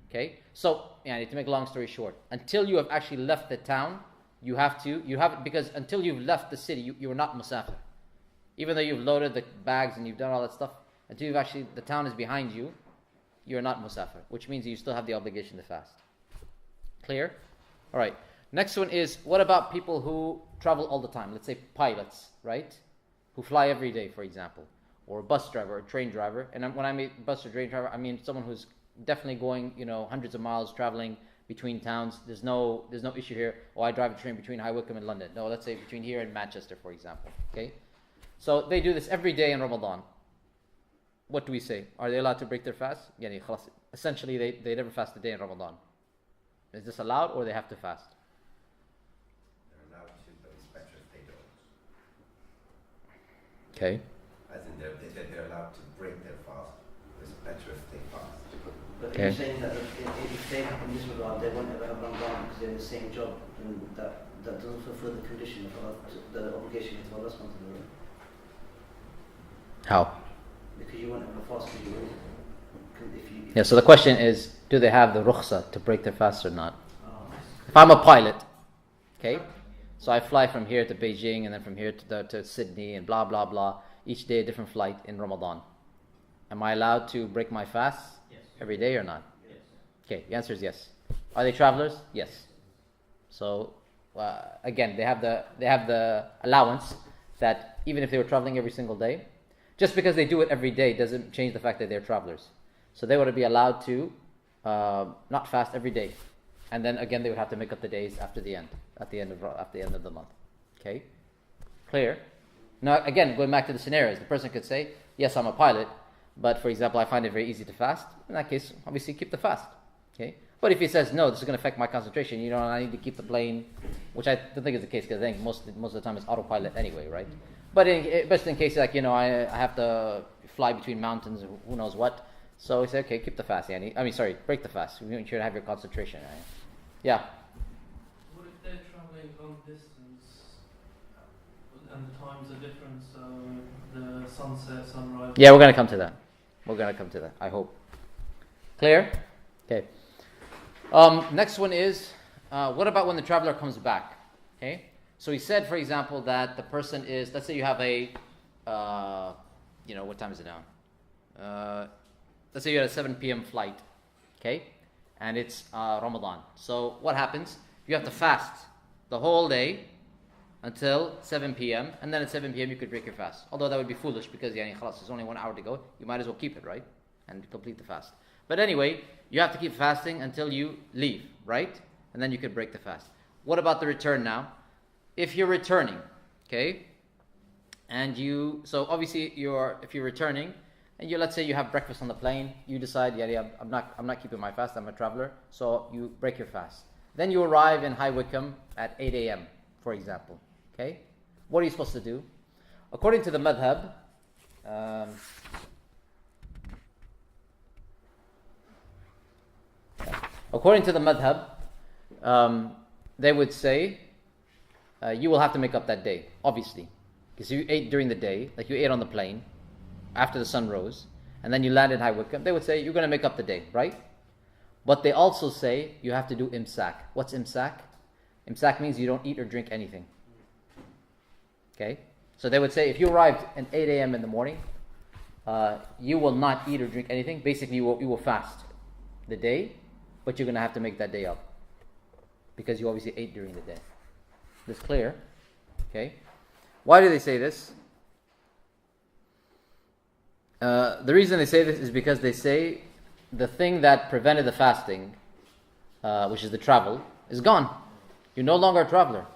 Okay. So, to make a long story short, until you have actually left the town, because until you've left the city, you are not musafir. Even though you've loaded the bags and you've done all that stuff, until the town is behind you, you're not musafir, which means you still have the obligation to fast. Clear? All right. Next one is, what about people who travel all the time? Let's say pilots, right? Who fly every day, for example. Or a bus driver, or a train driver. And when I mean bus or train driver, I mean someone who's definitely going, hundreds of miles traveling between towns. There's no issue here. Oh, I drive a train between High Wycombe and London. No, let's say between here and Manchester, for example. Okay? So they do this every day in Ramadan. What do we say? Are they allowed to break their fast? Essentially, they never fast a day in Ramadan. Is this allowed, or they have to fast? They're allowed to, but it's better if they don't. Okay. As in, they're allowed to break their fast. It's better if they fast. But Okay. you're saying that if they have in this regard, they won't ever have Ramadan because they're in the same job, and that doesn't fulfill the condition of the obligation to Allah subhanahu wa ta'ala. How? Because you won't have a fast because Yeah, so the question is, do they have the rukhsa to break their fast or not? If I'm a pilot, okay, so I fly from here to Beijing and then from here to Sydney and blah, blah, blah, each day a different flight in Ramadan. Am I allowed to break my fast every day or not? Yes. Okay, the answer is yes. Are they travelers? Yes. So again, they have the allowance that even if they were traveling every single day, just because they do it every day doesn't change the fact that they're travelers. So they would be allowed to not fast every day, and then again they would have to make up the days at the end of the month. Okay, clear? Now again, going back to the scenarios, the person could say, "Yes, I'm a pilot, but for example, I find it very easy to fast." In that case, obviously keep the fast. Okay, but if he says, "No, this is going to affect my concentration," I need to keep the plane, which I don't think is the case because I think most of the time it's autopilot anyway, right? But in cases like I have to fly between mountains, or who knows what. So we say, okay, keep the fast. Break the fast. You should have your concentration. Right? Yeah. What if they're traveling long distance and the times are different? So the sunset, sunrise. Yeah, we're gonna come to that. I hope. Clear? Okay. Next one is, what about when the traveler comes back? Okay. So he said, for example, that the person is. Let's say you have a. What time is it now? Let's say you had a 7 p.m. flight, okay, and it's Ramadan. So what happens? You have to fast the whole day until 7 p.m. and then at 7 p.m. you could break your fast. Although that would be foolish because there's only 1 hour to go. You might as well keep it, right, and complete the fast. But anyway, you have to keep fasting until you leave, right, and then you could break the fast. What about the return now? If you're returning, okay, and obviously if you're returning. And let's say you have breakfast on the plane, you decide, I'm not keeping my fast, I'm a traveler, so you break your fast. Then you arrive in High Wycombe at 8 a.m., for example. Okay? What are you supposed to do? According to the madhab, they would say you will have to make up that day, obviously. Because you ate during the day, like you ate on the plane, after the sun rose, and then you landed in High Wycombe, they would say you're going to make up the day, right? But they also say you have to do imsak. What's imsak? Imsak means you don't eat or drink anything. Okay? So they would say if you arrived at 8 a.m. in the morning, you will not eat or drink anything. Basically, you will fast the day, but you're going to have to make that day up because you obviously ate during the day. This clear? Okay? Why do they say this? The reason they say this is because they say the thing that prevented the fasting, which is the travel, is gone. You're no longer a traveler.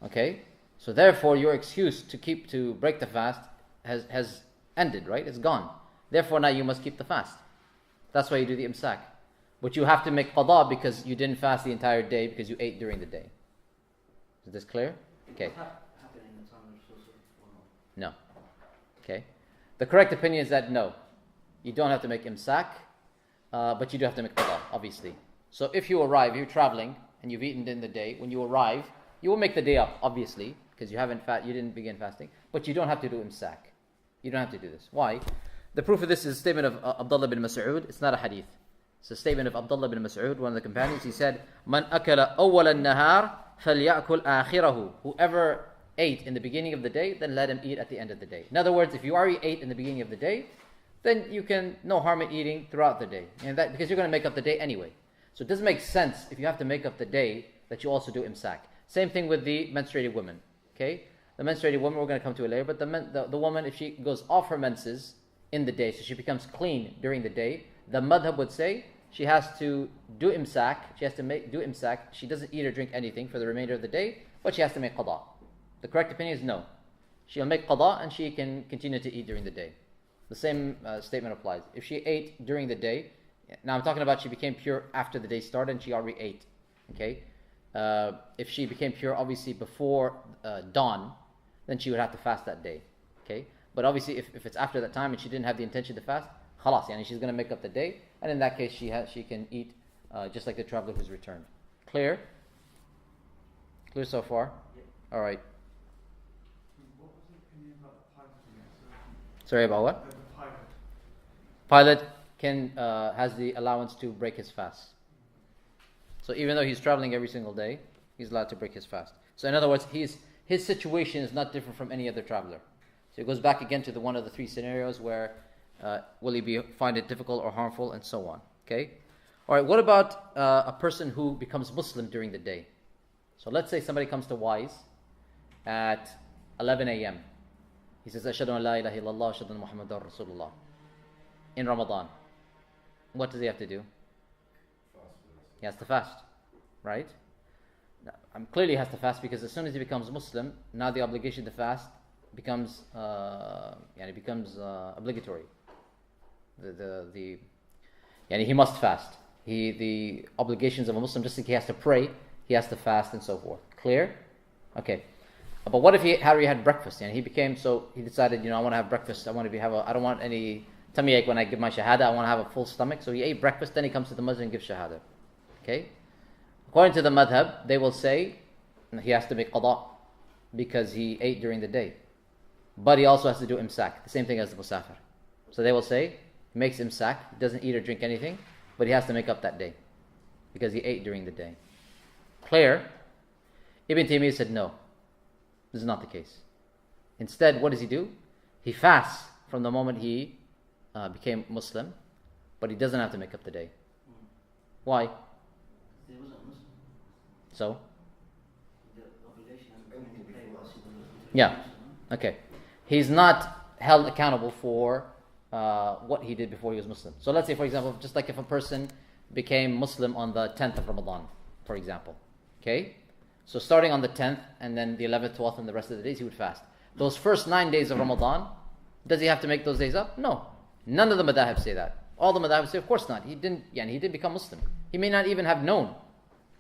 Okay? So therefore your excuse to break the fast has ended, right? It's gone. Therefore now you must keep the fast. That's why you do the imsak. But you have to make qada because you didn't fast the entire day because you ate during the day. Is this clear? Okay. Happening in the time of Rasul or No. not? Okay. The correct opinion is that no, you don't have to make imsak, but you do have to make qada, obviously. So if you arrive, you're traveling, and you've eaten in the day, when you arrive, you will make the day up, obviously, because you didn't begin fasting, but you don't have to do imsak. You don't have to do this. Why? The proof of this is a statement of Abdullah bin Mas'ud. It's not a hadith. It's a statement of Abdullah bin Mas'ud, one of the companions. He said, "Man akala awwal an-nahar falyakul akhirahu." Whoever ate in the beginning of the day, then let him eat at the end of the day. In other words, if you already ate in the beginning of the day, then you can no harm in eating throughout the day, and that because you're going to make up the day anyway. So it doesn't make sense if you have to make up the day that you also do imsak. Same thing with the menstruated woman. Okay, the menstruated woman we're going to come to it later, but the woman, if she goes off her menses in the day, so she becomes clean during the day, the madhab would say she has to do imsak. She has to do imsak. She doesn't eat or drink anything for the remainder of the day, but she has to make qada. The correct opinion is no. She'll make qada and she can continue to eat during the day. The same statement applies. If she ate during the day, now I'm talking about she became pure after the day started and she already ate. Okay? If she became pure obviously before dawn, then she would have to fast that day. Okay? But obviously if it's after that time and she didn't have the intention to fast, khalas, yani she's going to make up the day, and in that case she can eat just like the traveler who's returned. Clear? Clear so far? Yeah. Alright. What was the opinion about the pilot again? Sorry, about what? The Pilot pilot. has the allowance to break his fast. So even though he's traveling every single day, he's allowed to break his fast. So in other words, his situation is not different from any other traveler. So it goes back again to one of the three scenarios where will he find it difficult or harmful, and so on. Okay. All right. What about a person who becomes Muslim during the day? So let's say somebody comes to Wise at 11 a.m. He says, Ashhadu an la ilaha illallah, Ashhadu anna Muhammadan Rasulullah. In Ramadan. What does he have to do? He has to fast, right? Now, clearly he has to fast because as soon as he becomes Muslim, now the obligation to fast becomes obligatory. He must fast. The obligations of a Muslim, just like he has to pray, he has to fast and so forth. Clear? Okay. But what if he already had breakfast and he decided, I want to have breakfast. I don't want any tummy ache when I give my shahada. I want to have a full stomach. So he ate breakfast, then he comes to the masjid and gives shahada. Okay? According to the madhab, they will say he has to make qada because he ate during the day. But he also has to do imsak, the same thing as the musafir. So they will say he makes imsak, he doesn't eat or drink anything, but he has to make up that day because he ate during the day. Clear? Ibn Taymiyyah said no. This is not the case. Instead, what does he do? He fasts from the moment he became Muslim, but he doesn't have to make up the day. Why? He wasn't Muslim. So? The obligation hasn't come into play whilst he was Muslim. Yeah. Okay. He's not held accountable for what he did before he was Muslim. So let's say, for example, just like if a person became Muslim on the 10th of Ramadan, for example. Okay? So starting on the 10th and then the 11th, 12th and the rest of the days, he would fast. Those first 9 days of Ramadan, does he have to make those days up? No. None of the madhahib say that. All the madhahib say, of course not. He didn't become Muslim. He may not even have known,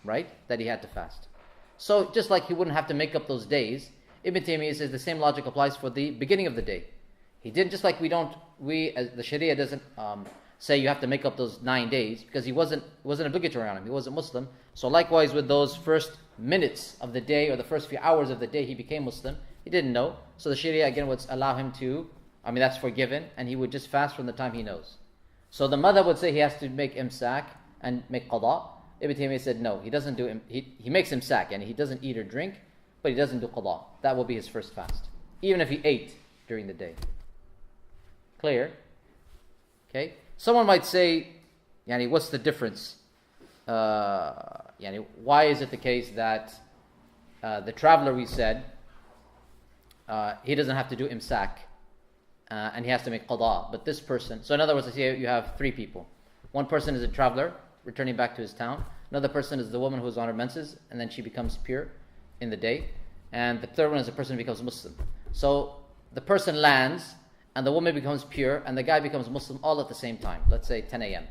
right, that he had to fast. So just like he wouldn't have to make up those days, Ibn Taymiyyah says the same logic applies for the beginning of the day. He didn't, just like the Sharia doesn't say you have to make up those 9 days because he wasn't obligatory on him. He wasn't Muslim. So likewise with those first minutes of the day or the first few hours of the day he became Muslim, he didn't know. So the Sharia again would allow him to, that's forgiven, and he would just fast from the time he knows. So the mother would say he has to make imsak and make qada. Ibn Taymiyyah said no, he doesn't do, he makes imsak and he doesn't eat or drink, but he doesn't do qada. That will be his first fast, even if he ate during the day. Clear? Okay. Someone might say, what's the difference? Why is it the case that the traveler, we said, he doesn't have to do imsak and he has to make qada, but this person, so in other words, let's say you have 3 people. One person is a traveler returning back to his town. Another person is the woman who's on her menses and then she becomes pure in the day. And the third one is the person who becomes Muslim. So the person lands and the woman becomes pure and the guy becomes Muslim all at the same time. Let's say 10 a.m.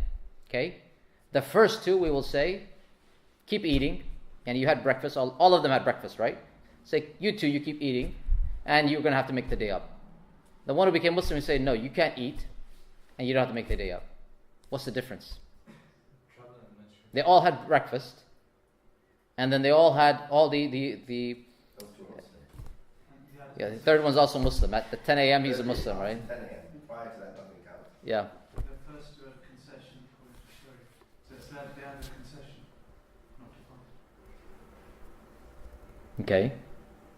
Okay? The first 2 we will say, keep eating. And you had breakfast. All of them had breakfast, right? Say, you 2, you keep eating and you're going to have to make the day up. The one who became Muslim, we say, no, you can't eat and you don't have to make the day up. What's the difference? They all had breakfast and then they all had all the third one's also Muslim. At the 10 a.m. he's a Muslim, right? 10 a.m. Prior to that, nothing counts. Yeah. The first 2 had concession according to Sharia. So it's that they had a concession, not to fast. Okay.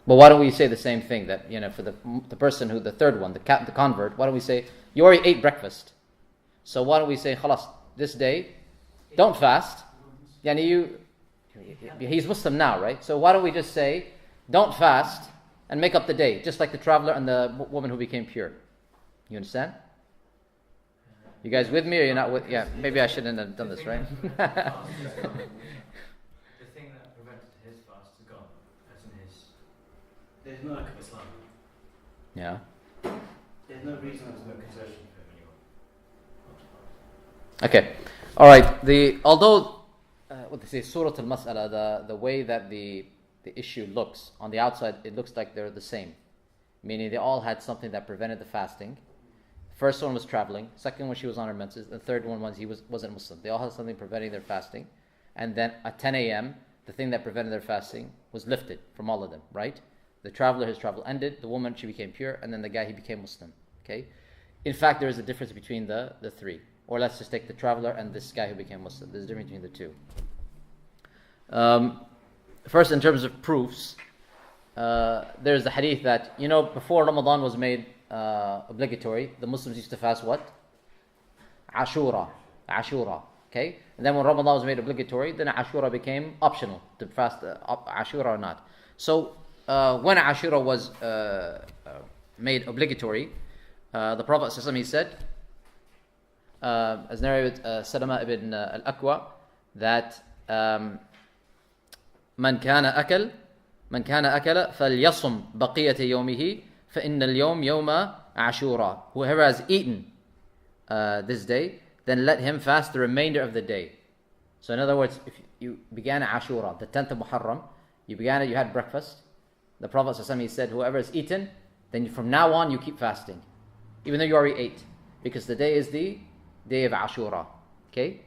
But why don't we say the same thing that, for the person who, the third one, the convert, why don't we say, you already ate breakfast. So why don't we say, khalas, this day, don't fast. He's Muslim now, right? So why don't we just say, don't fast and make up the day, just like the traveler and the woman who became pure. You understand? You guys with me or you're not with? Yeah, maybe I shouldn't have done this, right? The thing that prevented his fast is gone. As in his. There's no Islam. Yeah. There's no reason. There's no concession for him anymore. Okay. All right. Although what they say, Surah Al-Mas'ala, the way that the issue looks on the outside, it looks like they're the same, meaning they all had something that prevented the fasting. First one was traveling. Second one, she was on her menses. The third one was he wasn't Muslim. They all had something preventing their fasting. And then at 10 a.m., the thing that prevented their fasting was lifted from all of them, right? The traveler, his travel ended. The woman, she became pure. And then the guy, he became Muslim. Okay? In fact, there is a difference between the 3. Or let's just take the traveler and this guy who became Muslim. There's a difference between the 2. First, in terms of proofs, there's the hadith that, before Ramadan was made obligatory, the Muslims used to fast what? Ashura. Okay, and then when Ramadan was made obligatory, then Ashura became optional to fast Ashura or not. So when Ashura was made obligatory, the Prophet ﷺ, he said, as narrated Salama ibn al-Aqwa, that من كان أكل فليصم بقية يومه فإن اليوم يوم عاشوراء. Whoever has eaten this day, then let him fast the remainder of the day. So in other words, if you began Ashura, the 10th of Muharram, you had breakfast. The Prophet ﷺ, he said, whoever has eaten, then from now on you keep fasting, even though you already ate, because the day is the day of Ashura. Okay,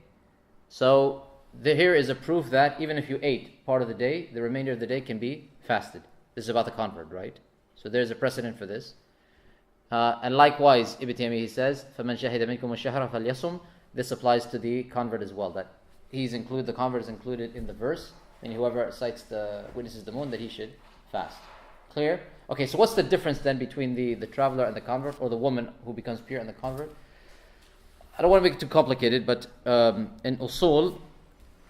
so here is a proof that even if you ate part of the day, the remainder of the day can be fasted. This is about the convert, right? So there's a precedent for this. And likewise, Ibn Taymiyyah, he says, فَمَنْ شَهِدَ مِنْكُمُ الشَّهْرَ فَلْيَصُمْ. This applies to the convert as well, that the convert is included in the verse, and whoever witnesses the moon, that he should fast. Clear? Okay, so what's the difference then between the traveler and the convert, or the woman who becomes pure and the convert? I don't want to make it too complicated, but in usul,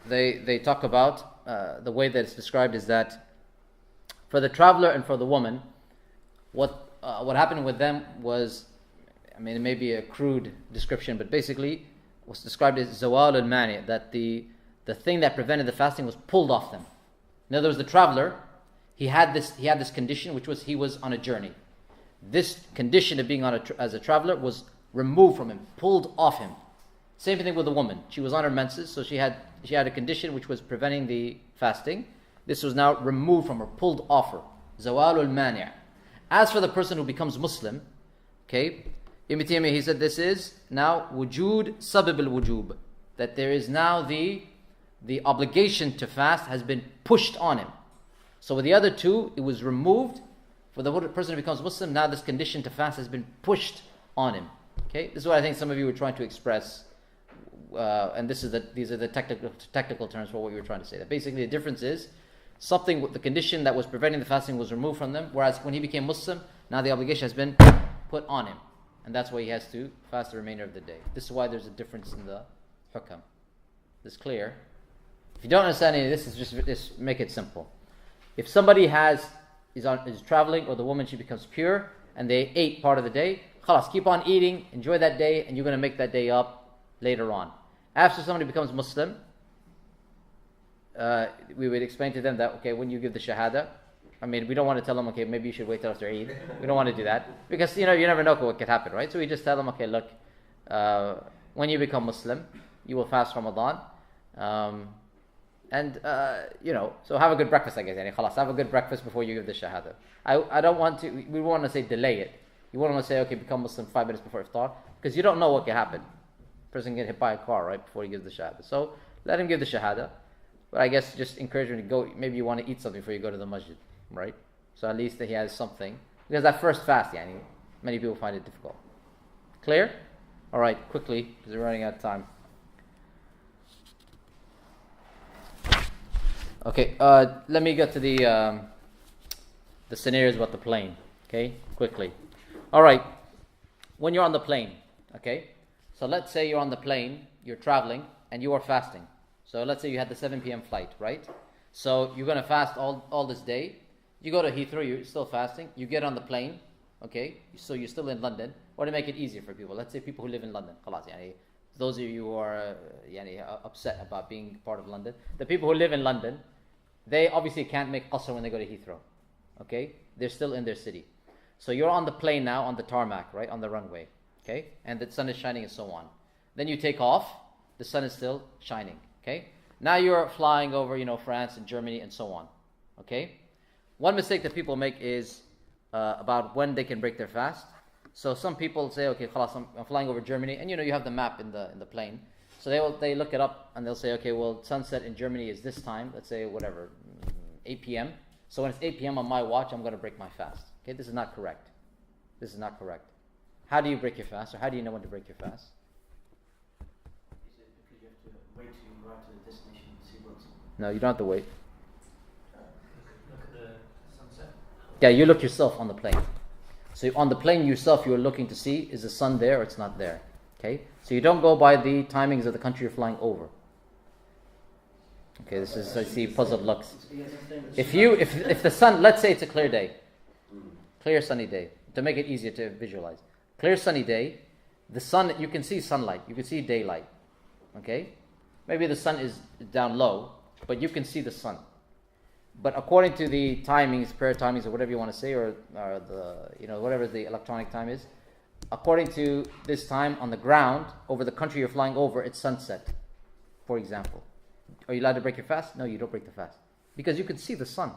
they talk about the way that it's described is that for the traveler and for the woman, what happened with them was, I mean, it may be a crude description, but basically what's described as zawal al-mani, that the thing that prevented the fasting was pulled off them. In other words, the traveler, he had this condition, which was he was on a journey. This condition of being as a traveler was removed from him, pulled off him. Same thing with the woman. She was on her menses, so she had a condition which was preventing the fasting. This was now removed from her, pulled off her. Zawalul mani'. As for the person who becomes Muslim, okay, Ibn Taymiyyah, he said this is now wujud sabab al-wujub, that there is now the obligation to fast has been pushed on him. So with the other two, it was removed. For the person who becomes Muslim, now this condition to fast has been pushed on him. Okay, this is what I think some of you were trying to express, and these are the technical terms for what you were trying to say. That basically the difference is the condition that was preventing the fasting was removed from them, whereas when he became Muslim, now the obligation has been put on him, and that's why he has to fast the remainder of the day. This is why there's a difference in the hukam. This clear? If you don't understand any of this, just make it simple. If somebody is traveling, or the woman, she becomes pure, and they ate part of the day, khalas, keep on eating, enjoy that day, and you're going to make that day up later on. After somebody becomes Muslim, we would explain to them that, okay, when you give the shahada, I mean, we don't want to tell them, okay, maybe you should wait till after Eid. We don't want to do that, because, you never know what could happen, right? So we just tell them, okay, look, when you become Muslim, you will fast Ramadan, so have a good breakfast, I guess. Khalas, have a good breakfast before you give the shahada. I don't want to, we want to say delay it. You wouldn't want to say, okay, become Muslim 5 minutes before iftar, because you don't know what can happen. Person can get hit by a car right before he gives the shahada. So let him give the shahada. But I guess just encourage him to go. Maybe you want to eat something before you go to the masjid, right? So at least that he has something. Because that first fast, many people find it difficult. Clear? All right, quickly, because we're running out of time. Okay, let me get to the scenarios about the plane. Okay, quickly. All right, when you're on the plane, okay, so let's say you're on the plane, you're traveling, and you are fasting. So let's say you had the 7 p.m. flight, right? So you're going to fast all this day. You go to Heathrow, you're still fasting. You get on the plane, okay, so you're still in London. Or to make it easier for people, let's say people who live in London, those of you who are upset about being part of London, the people who live in London, they obviously can't make qasr when they go to Heathrow, okay? They're still in their city. So you're on the plane now, on the tarmac, right, on the runway, okay? And the sun is shining and so on. Then you take off, the sun is still shining, okay? Now you're flying over, France and Germany and so on, okay? One mistake that people make is about when they can break their fast. So some people say, okay, khalas, I'm flying over Germany, and you have the map in the plane. So they look it up and they'll say, okay, well, sunset in Germany is this time, let's say 8 p.m. So when it's 8 p.m. on my watch, I'm going to break my fast. Okay, this is not correct. This is not correct. How do you break your fast, or how do you know when to break your fast? Is it because you have to wait till you arrive to the destination and see what's... No, you don't have to wait. Look at the sunset. Yeah, you look yourself on the plane. So on the plane yourself, you're looking to see, is the sun there or it's not there? Okay, so you don't go by the timings of the country you're flying over. Okay, this is, I see puzzled looks. If the sun, let's say it's a clear day, clear sunny day, to make it easier to visualize. Clear sunny day, the sun, you can see sunlight, you can see daylight. Okay, maybe the sun is down low, but you can see the sun. But according to the timings, prayer timings, or whatever you want to say, or the, whatever the electronic time is, according to this time on the ground over the country you're flying over, it's sunset, for example. Are you allowed to break your fast? No, you don't break the fast, because you can see the sun.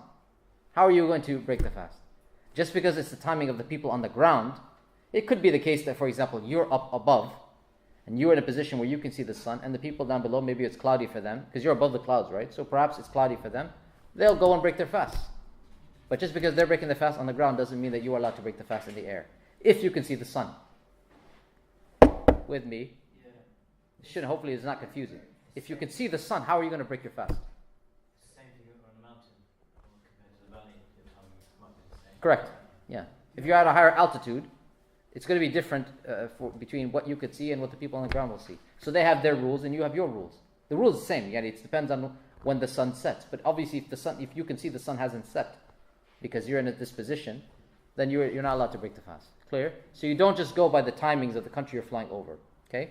How are you going to break the fast? Just because it's the timing of the people on the ground, it could be the case that, for example, you're up above and you're in a position where you can see the sun, and the people down below, maybe it's cloudy for them because you're above the clouds, right? So perhaps it's cloudy for them. They'll go and break their fast. But just because they're breaking the fast on the ground doesn't mean that you are allowed to break the fast in the air, if you can see the sun. With me? Yeah. Hopefully it's not confusing. If you can see the sun, how are you going to break your fast? It's the same thing on the mountain compared to the valley. The timing might be the same. Correct. Yeah. If you're at a higher altitude, it's going to be different between what you could see and what the people on the ground will see. So they have their rules and you have your rules. The rules are the same. Yeah, it depends on when the sun sets. But obviously, if you can see the sun hasn't set because you're in this position, then you're not allowed to break the fast. Clear? So you don't just go by the timings of the country you're flying over. Okay?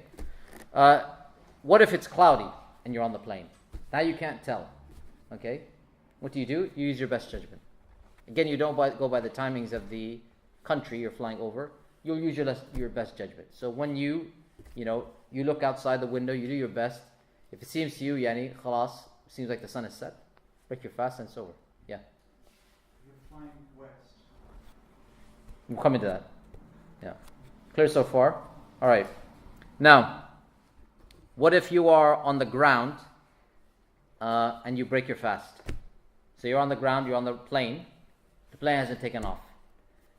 What if it's cloudy and you're on the plane? Now you can't tell. Okay? What do? You use your best judgment. Again, you don't go by the timings of the country you're flying over. You'll use your best judgment. So when you look outside the window, you do your best. If it seems to you, khalas, seems like the sun is set, break your fast and it's over. Yeah. You're flying west. We'll come into that. Yeah. Clear so far? All right. Now, what if you are on the ground and you break your fast? So you're on the ground, you're on the plane. The plane hasn't taken off.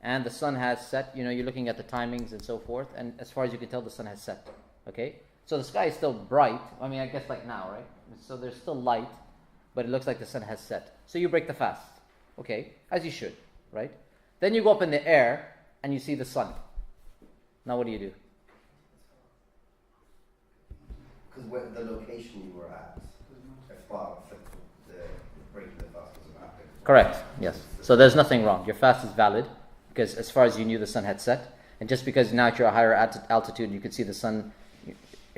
And the sun has set. You're looking at the timings and so forth. And as far as you can tell, the sun has set. Okay? So the sky is still bright. I mean, I guess like now, right? So there's still light, but it looks like the sun has set. So you break the fast. Okay? As you should, right? Then you go up in the air and you see the sun. Now what do? Because the location you were at, as far as the breaking the fast was about. Correct, yes. So there's nothing wrong. Your fast is valid because as far as you knew the sun had set. And just because now at you're a higher altitude, you can see the sun.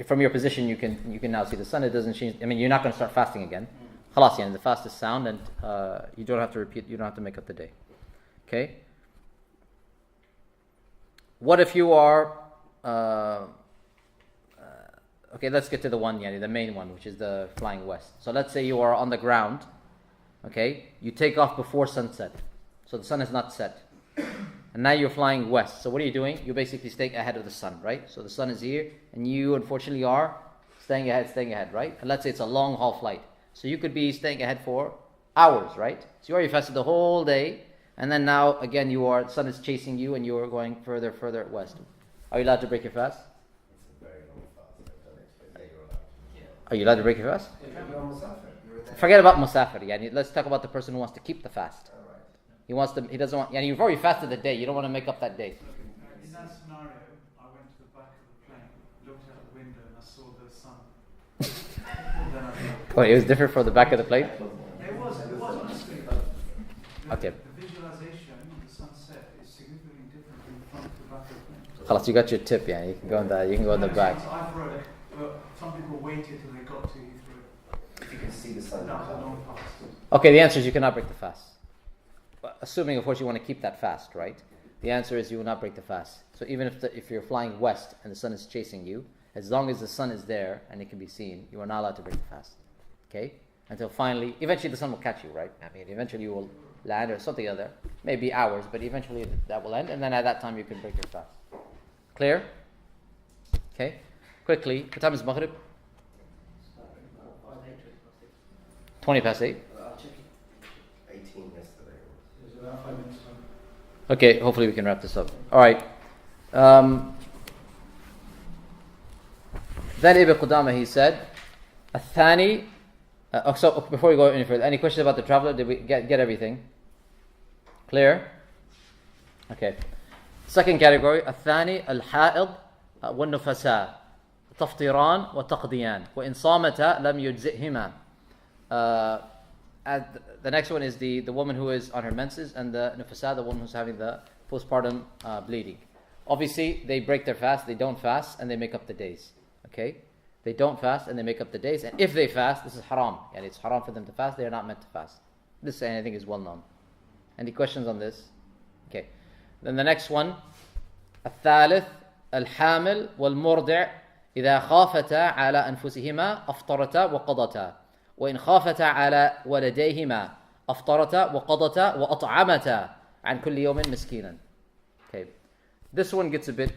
From your position, you can now see the sun. It doesn't change. I mean, you're not going to start fasting again. Khalas, the fast is sound, and you don't have to repeat. You don't have to make up the day. Okay. What if you are? Okay, let's get to the main one, which is the flying west. So let's say you are on the ground. Okay, you take off before sunset, so the sun is not set, and now you're flying west. So what are you doing? You're basically staying ahead of the sun, right? So the sun is here, and you unfortunately are staying ahead, right? And let's say it's a long haul flight, so you could be staying ahead for hours, right? So you already fasted the whole day, and then now again the sun is chasing you, and you are going further west. Are you allowed to break your fast? It's a very long fast. I've done it, but yeah, you're allowed. Are you allowed to break your fast? You're on Musafir. Forget about musafir. Let's talk about the person who wants to keep the fast. All right. He doesn't want. You've already fasted the day. You don't want to make up that day. In that scenario, I went to the back of the plane, looked out the window, and I saw the sun. Then I It was different from the back of the plane. It was honestly. Okay. The visualization of the sunset is significantly different from the front to the back of the plane. Khalas, you got your tip. Yeah, you can go in the. You can go in the back. I've read it, but some people waited till they got to Heathrow. If you can see the sun, That was a long fast. Okay, the answer is you cannot break the fast. Assuming, of course, you want to keep that fast, right? The answer is you will not break the fast. So even if you're flying west and the sun is chasing you, as long as the sun is there and it can be seen, you are not allowed to break the fast. Okay? Until finally, eventually the sun will catch you, right? I mean, eventually you will land or something other. Maybe hours, but eventually that will end, and then at that time you can break your fast. Clear? Okay? Quickly, what time is Maghrib? 20 past 8. 18 yesterday. There's about 5 minutes time. Okay, hopefully we can wrap this up. All right. Then Ibn Qudamah, he said, Athani. So before we go any further, any questions about the traveler? Did we get everything? Clear? Okay. Second category, Athani al-Ha'id wa nufasa. تفطيران وتقضيان وإن صامتا لم يجزئهما. And the next one is the woman who is on her menses, and the nufasa, the woman who's having the postpartum bleeding. Obviously, they break their fast, they don't fast, and they make up the days. Okay? They don't fast and they make up the days. And if they fast, this is haram. And it's haram for them to fast. They are not meant to fast. This, I think, is well known. Any questions on this? Okay. Then the next one. الثالث الحامل والمرضع إذا خافتا على أنفسهما أفطرتا وقضتا وإن خافتا على ولديهما أفطرتا وقضتا وأطعمتا عن كل يوم مسكينا. Okay. This one gets a bit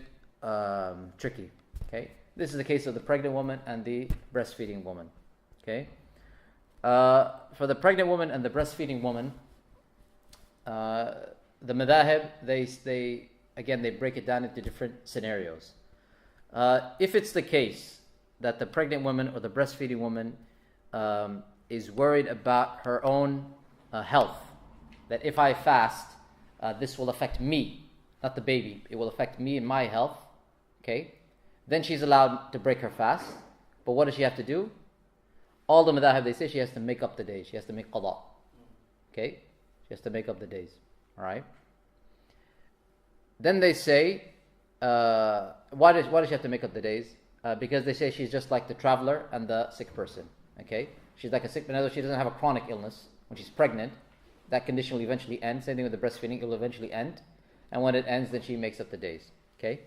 tricky. Okay. This is the case of the pregnant woman and the breastfeeding woman. Okay. For the pregnant woman and the breastfeeding woman, the madhahib, they break it down into different scenarios. If it's the case that the pregnant woman or the breastfeeding woman is worried about her own health, that if I fast, this will affect me, not the baby. It will affect me and my health. Okay. Then she's allowed to break her fast. But what does she have to do? All the madhahib, they say she has to make up the days. She has to make qada. Okay? She has to make up the days. Alright? Then they say, why does she have to make up the days? Because they say she's just like the traveler and the sick person. Okay? She's like a sick, in other words, she doesn't have a chronic illness. When she's pregnant, that condition will eventually end. Same thing with the breastfeeding, it will eventually end. And when it ends, then she makes up the days. Okay?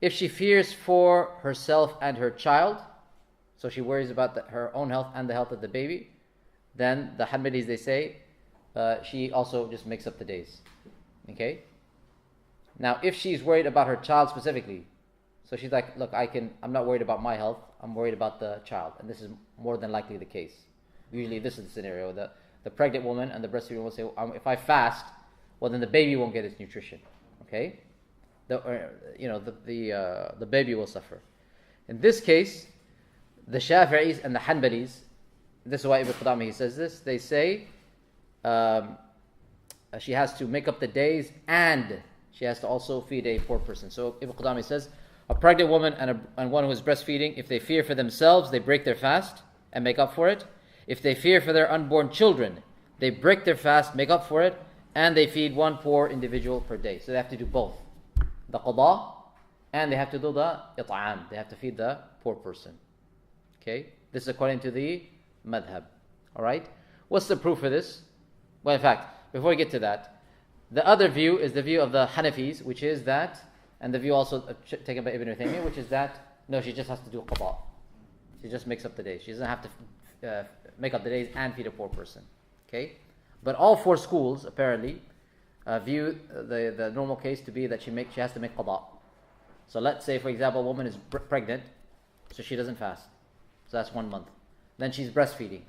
If she fears for herself and her child, so she worries about her own health and the health of the baby, then the Hanbalis, they say, she also just makes up the days. Okay? Now, if she's worried about her child specifically, so she's like, look, I'm not worried about my health, I'm worried about the child. And this is more than likely the case. Usually this is the scenario. The pregnant woman and the breastfeeding woman will say, if I fast, well then the baby won't get its nutrition. Okay? The baby will suffer. In this case, the Shafi'is and the Hanbalis, this is why Ibn Qudamah, he says this, they say she has to make up the days and she has to also feed a poor person. So Ibn Qudamah says, a pregnant woman and one who is breastfeeding, if they fear for themselves, they break their fast and make up for it. If they fear for their unborn children, they break their fast, make up for it, and they feed one poor individual per day. So they have to do both. The qada, and they have to do the it'am. They have to feed the poor person. Okay? This is according to the madhab. Alright? What's the proof for this? Well, in fact, before we get to that, the other view is the view of the Hanafis, which is that, and the view also taken by Ibn Taymiyyah, which is that, no, she just has to do qada. She just makes up the days. She doesn't have to make up the days and feed a poor person. Okay? But all four schools, apparently, view the normal case to be that she has to make qada. So let's say, for example, a woman is pregnant, so she doesn't fast. So that's 1 month. Then she's breastfeeding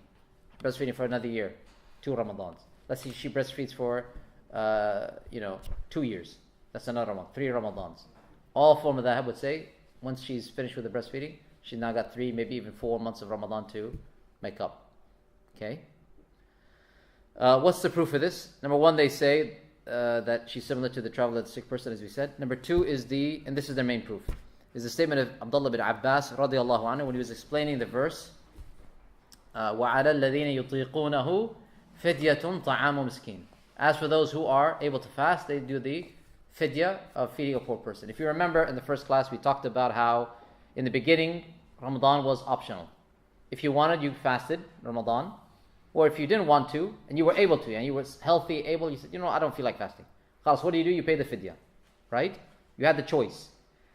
for another year, 2 Ramadans. Let's say she breastfeeds for 2 years. That's another month, 3 Ramadans. All four madhahib would say, once she's finished with the breastfeeding, she's now got 3, maybe even 4 months of Ramadan to make up. Okay? What's the proof for this? Number one, they say that she's similar to the traveler, the sick person, as we said. Number two is and this is their main proof, is the statement of Abdullah bin Abbas radiallahu anhu when he was explaining the verse, وَعَلَى الَّذِينَ يُطِيقُونَهُ فِدْيَةٌ طَعَامُ مِسْكِينٍ. As for those who are able to fast, they do the fidya of feeding a poor person. If you remember in the first class, we talked about how in the beginning, Ramadan was optional. If you wanted, you fasted Ramadan. Or if you didn't want to, and you were able to, and you were healthy, able, you said, I don't feel like fasting. Khalas, what do? You pay the fidya. Right? You had the choice.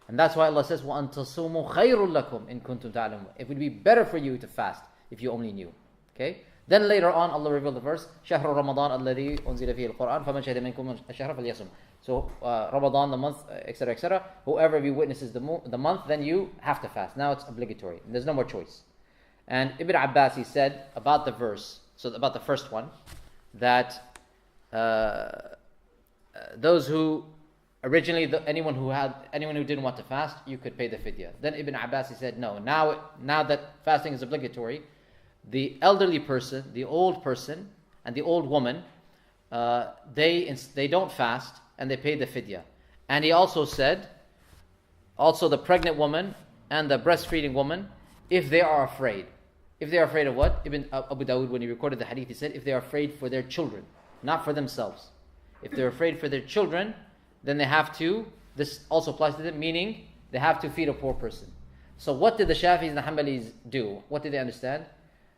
And that's why Allah says, وَأَن تَصُومُوا خَيْرٌ لَكُمْ إِن كُنتُمْ تَعْلَمُونَ. It would be better for you to fast if you only knew. Okay? Then later on, Allah revealed the verse, شَهْرُ رَمَضَانَ الَّذِي أُنزِلَ فِيهِ الْقُرْآنِ فَمَنْ شَهِدَ مِنْكُمُ الشَّهْرَ فَلْيَصُمْ. So, Ramadan, the month, etc., etc. Whoever of you witnesses the month, then you have to fast. Now it's obligatory. There's no more choice. And Ibn Abbas, he said about the verse, so about the first one, that those who originally, anyone who didn't want to fast, you could pay the fidya. Then Ibn Abbas, he said, no, now that fasting is obligatory, the elderly person, the old person, and the old woman, they don't fast and they pay the fidya. And he also said, also the pregnant woman and the breastfeeding woman, if they are afraid. If they are afraid of what? Ibn Abu Dawud, when he recorded the hadith, he said, if they are afraid for their children, not for themselves. If they're afraid for their children, then they have to, this also applies to them, meaning they have to feed a poor person. So what did the Shafi'is and the Hanbalis do? What did they understand?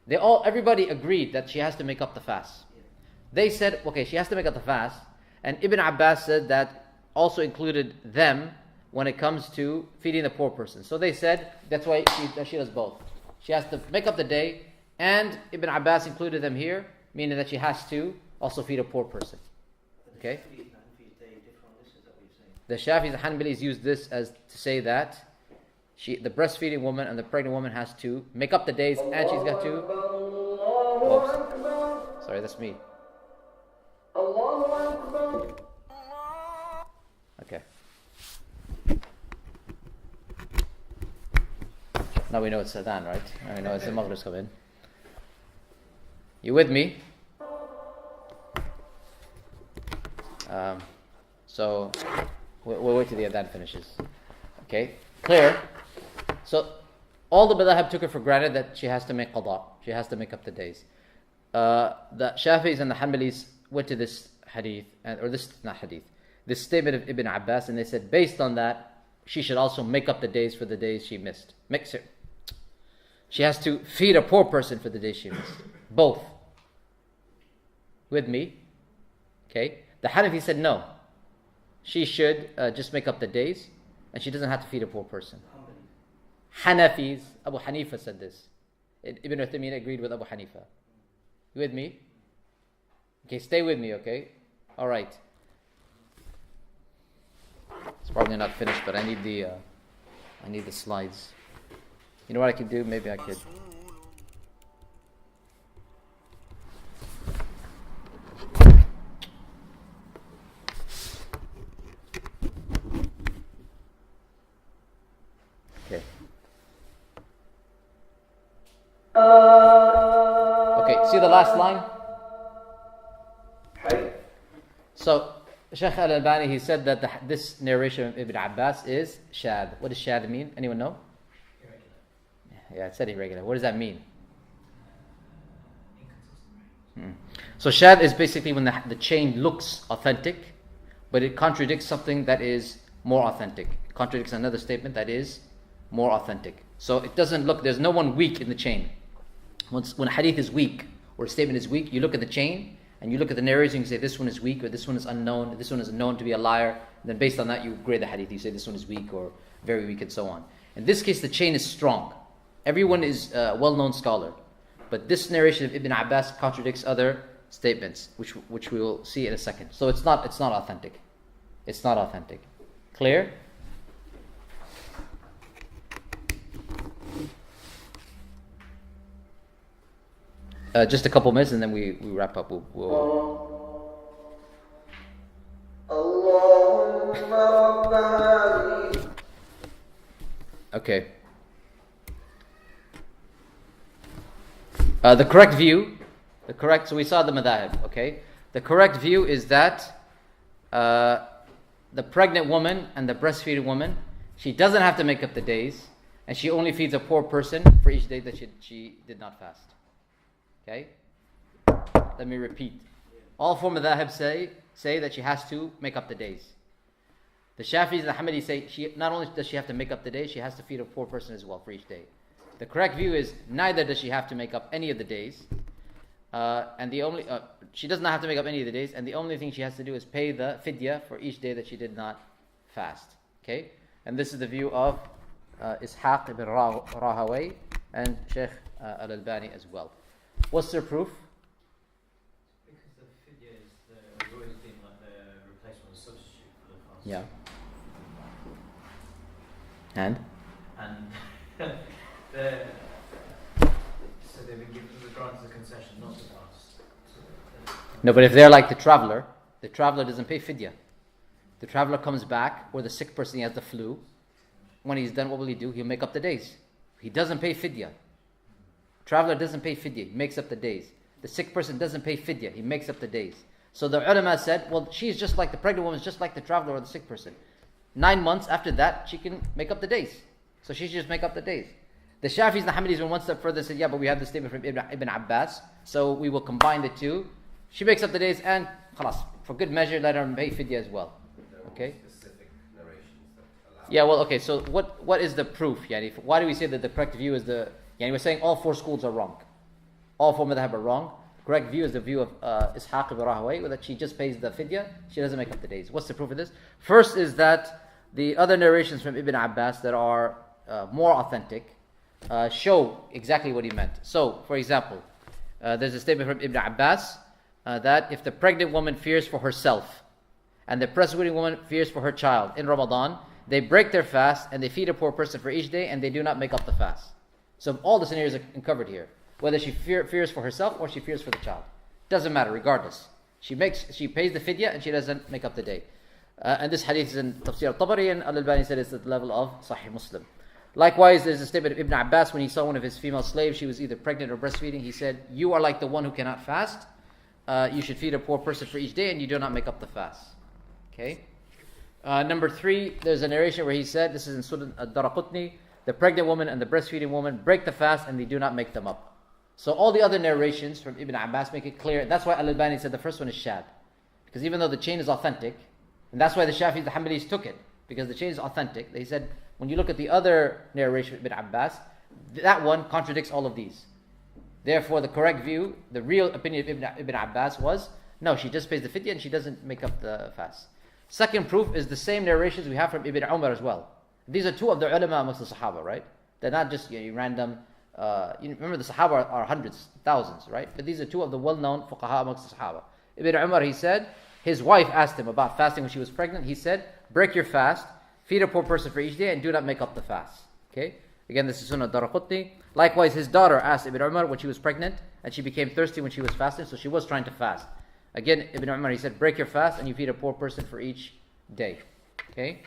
Everybody agreed that she has to make up the fast. They said, okay, she has to make up the fast. And Ibn Abbas said that also included them when it comes to feeding the poor person. So they said, that's why she does both. She has to make up the day, and Ibn Abbas included them here, meaning that she has to also feed a poor person. Okay? The Shafi'is and Hanbalis use this as to say that the breastfeeding woman and the pregnant woman has to make up the days, and she's got to... Oops. Sorry, that's me. Okay. Now we know it's Adhan, right? Now we know it's the Maghrib's come in. You with me? So we'll wait till the Adhan finishes. Okay, clear? So all the Madhahib took it for granted that she has to make qada. She has to make up the days. The Shafi'is and the Hanbalis went to this hadith, this statement of Ibn Abbas, and they said based on that, she should also make up the days for the days she missed. She has to feed a poor person for the days she missed. Both. With me? Okay. The Hanafi said no. She should just make up the days, and she doesn't have to feed a poor person. Hanafis, Abu Hanifa said this. Ibn Uthaymeen agreed with Abu Hanifa. You with me? Okay, stay with me, okay? Alright. It's probably not finished, but I need the slides. You know what I could do? Maybe I could. Okay. Okay, see the last line? So, Shaykh Al-Albani, he said that this narration of Ibn Abbas is shad. What does shad mean? Anyone know? Yeah, it said irregular. What does that mean? So shad is basically when the chain looks authentic, but it contradicts something that is more authentic. It contradicts another statement that is more authentic. So it doesn't look, there's no one weak in the chain. When a hadith is weak, or a statement is weak, you look at the chain, and you look at the narrators and you say this one is weak, or this one is unknown, this one is known to be a liar. And then based on that you grade the hadith. You say this one is weak or very weak and so on. In this case the chain is strong. Everyone is a well-known scholar. But this narration of Ibn Abbas contradicts other statements, which we will see in a second. So it's not authentic. It's not authentic. Clear? Just a couple minutes and then we wrap up. Okay. The correct view, so we saw the madhahib, okay? The correct view is that the pregnant woman and the breastfeeding woman, she doesn't have to make up the days, and she only feeds a poor person for each day that she did not fast. Okay? Let me repeat. All four madhahib say that she has to make up the days. The Shafi'is and the Hanbalis say not only does she have to make up the days, she has to feed a poor person as well for each day. The correct view is neither does she have to make up any of the days, and she does not have to make up any of the days, and the only thing she has to do is pay the fidya for each day that she did not fast. Okay, and this is the view of Ishaq ibn Rahaway and Shaykh Al-Albani as well. What's their proof? Because the fidya has always been like the replacement substitute for the fast. Yeah. And so they've been given the granted the concession not to fast. No, but if they're like the traveler doesn't pay fidya. The traveler comes back, or the sick person, he has the flu. When he's done, what will he do? He'll make up the days. He doesn't pay fidya. Traveler doesn't pay fidya, he makes up the days. The sick person doesn't pay fidya, he makes up the days. So the ulama said, well, she's just like the pregnant woman, is just like the traveler or the sick person. 9 months after that, she can make up the days. So she should just make up the days. The Shafis and the Hanbalis went one step further and said, yeah, but we have the statement from Ibn Abbas, so we will combine the two. She makes up the days and khalas, for good measure, let her pay fidya as well. Okay? Specific narrations that allow. Yeah, well, okay, so what is the proof? Yani, why do we say that the correct view is the... Yani, we're saying all four schools are wrong. All four madhab are wrong. Correct view is the view of Ishaq ibn Rahawayh, that she just pays the fidya, she doesn't make up the days. What's the proof of this? First is that the other narrations from Ibn Abbas that are more authentic show exactly what he meant. So, for example, there's a statement from Ibn Abbas that if the pregnant woman fears for herself and the breastfeeding woman fears for her child in Ramadan, they break their fast and they feed a poor person for each day and they do not make up the fast. So all the scenarios are covered here. Whether she fears for herself or she fears for the child. Doesn't matter, regardless. She pays the fidya and she doesn't make up the day. And this hadith is in Tafsir al-Tabari, and Al-Albani said it's at the level of Sahih Muslim. Likewise, there's a statement of Ibn Abbas when he saw one of his female slaves, she was either pregnant or breastfeeding, he said, you are like the one who cannot fast. You should feed a poor person for each day and you do not make up the fast. Okay? Number 3, there's a narration where he said, this is in Sunan al-Daraqutni, the pregnant woman and the breastfeeding woman break the fast and they do not make them up. So all the other narrations from Ibn Abbas make it clear. That's why Al-Albani said the first one is shad. Because even though the chain is authentic, and that's why the Shafis, the Hanbalis took it, because the chain is authentic. They said, when you look at the other narration of Ibn Abbas, that one contradicts all of these. Therefore, the correct view, the real opinion of Ibn Abbas was, no, she just pays the fidya and she doesn't make up the fast. Second proof is the same narrations we have from Ibn Umar as well. These are two of the ulama amongst the Sahaba, right? They're not just random... remember the Sahaba are hundreds, thousands, right? But these are two of the well-known fuqaha amongst the Sahaba. Ibn Umar, he said, his wife asked him about fasting when she was pregnant. He said, break your fast, feed a poor person for each day, and do not make up the fast. Okay? Again, this is Sunnah Daraqutni. Likewise, his daughter asked Ibn Umar when she was pregnant, and she became thirsty when she was fasting, so she was trying to fast. Again, Ibn Umar, he said, break your fast, and you feed a poor person for each day. Okay?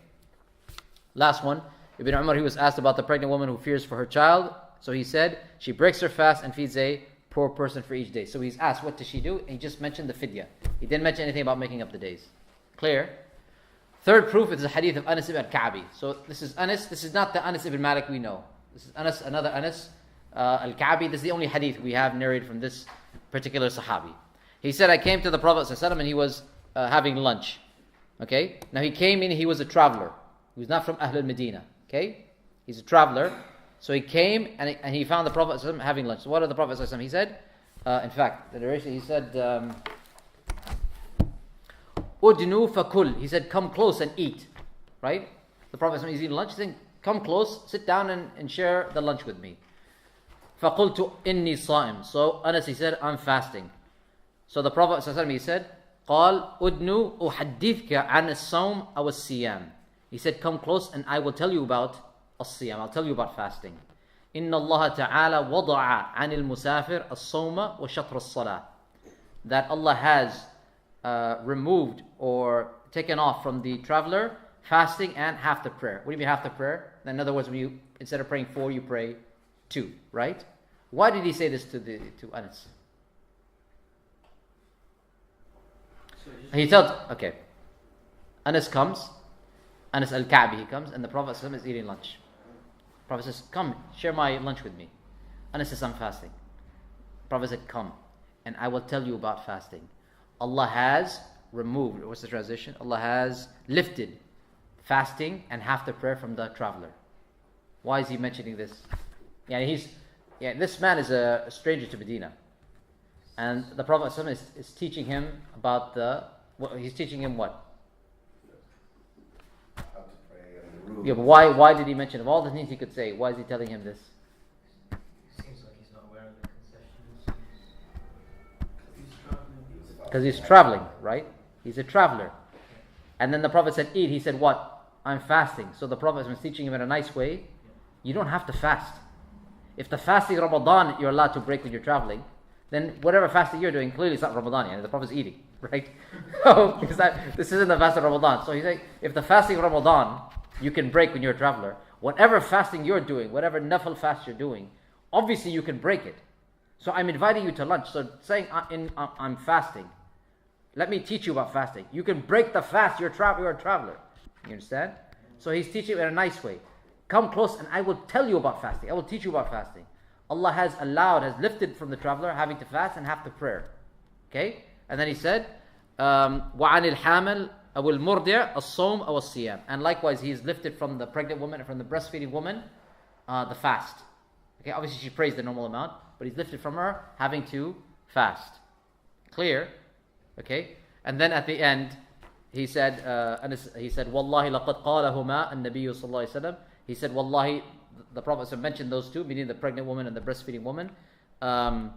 Last one, Ibn Umar, he was asked about the pregnant woman who fears for her child. So he said, she breaks her fast and feeds a poor person for each day. So he's asked, what does she do? And he just mentioned the fidya. He didn't mention anything about making up the days. Clear? Third proof is the hadith of Anas ibn al-Ka'bi. So this is Anas. This is not the Anas ibn Malik we know. This is Anas, another Anas al-Ka'bi. This is the only hadith we have narrated from this particular Sahabi. He said, I came to the Prophet ﷺ and he was having lunch. Okay? Now he came in, he was a traveler. He was not from Ahl al-Medina. Okay? He's a traveler. So he came and he found the Prophet ﷺ having lunch. So what did the Prophet ﷺ? He said, in fact, the narration, he said, Udnu fakul. He said, come close and eat. Right? The Prophet ﷺ is eating lunch. He said, come close, sit down and share the lunch with me. فَقُلْتُ إِنِّي صَائِمٌ. So Anas, he said, I'm fasting. So the Prophet ﷺ, he said, قال أدنو أحدثك عن الصوم أو الصيام. He said, come close and I will tell you about الصيام. I'll tell you about fasting. إن الله تعالى وضع عن المسافر الصوم وشطر الصلاة. That Allah has removed or taken off from the traveler fasting and half the prayer. What do you mean half the prayer? In other words, when you, instead of praying 4, you pray 2, right? Why did he say this to Anas? He tells, okay, Anas comes, Anas al-Ka'bi, he comes, and the Prophet is eating lunch. The Prophet says, come, share my lunch with me. Anas says, I'm fasting. The Prophet said, come, and I will tell you about fasting. Allah has removed, what's the transition? Allah has lifted fasting and half the prayer from the traveler. Why is he mentioning this? This man is a stranger to Medina. And the Prophet is teaching him about he's teaching him what? How to pray and the rules. Yeah, but why did he mention of all the things he could say? Why is he telling him this? Seems like he's not aware of the concessions. Because he's traveling, right? He's a traveler. And then the Prophet said, eat. He said, what? I'm fasting. So the Prophet was teaching him in a nice way. You don't have to fast. If the fasting Ramadan you're allowed to break when you're traveling, then whatever fasting you're doing, clearly it's not Ramadan, and the Prophet's eating, right? So, this isn't the fast of Ramadan. So he's saying, if the fasting Ramadan you can break when you're a traveler, whatever fasting you're doing, whatever nafil fast you're doing, obviously you can break it. So I'm inviting you to lunch. So saying I'm fasting, let me teach you about fasting. You can break the fast, you're a traveler. You understand? So he's teaching in a nice way. come close and I will tell you about fasting. I will teach you about fasting. Allah has lifted from the traveler having to fast and have to prayer. Okay? And then he said, وَعَنِ الْحَامِلِ أَوِ الْمُرْضِعِ الصَّوْمِ أَوِ الصِّيَامِ. And likewise, he is lifted from the pregnant woman and from the breastfeeding woman, the fast. Okay, obviously she prays the normal amount, but he's lifted from her having to fast. Clear? Okay? And then at the end, he said, وَاللَّهِ لَقَدْ قَالَهُمَا النَّبِيُّ صلى الله عليه وسلم. He said, Wallahi, the Prophet mentioned those two, meaning the pregnant woman and the breastfeeding woman. كِلَيْهِمَا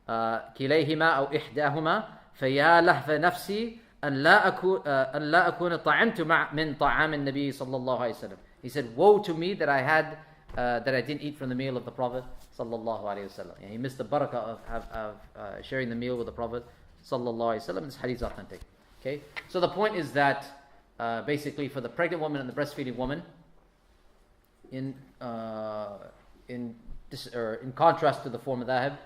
أَوْ إِحْدَاهُمَا فَيَا لَهْفَ نَفْسِي أَنْ لَا أَكُونَ طَعَمْتُ مِنْ طَعَامِ النَّبِيِّ صلى الله عليه وسلم. He said, woe to me that I didn't eat from the meal of the Prophet sallallahu alaihi wasallam. He missed the barakah of sharing the meal with the Prophet sallallahu alaihi wasallam. This hadith is authentic. Okay, so the point is that basically for the pregnant woman and the breastfeeding woman, in contrast to the form of dhahab,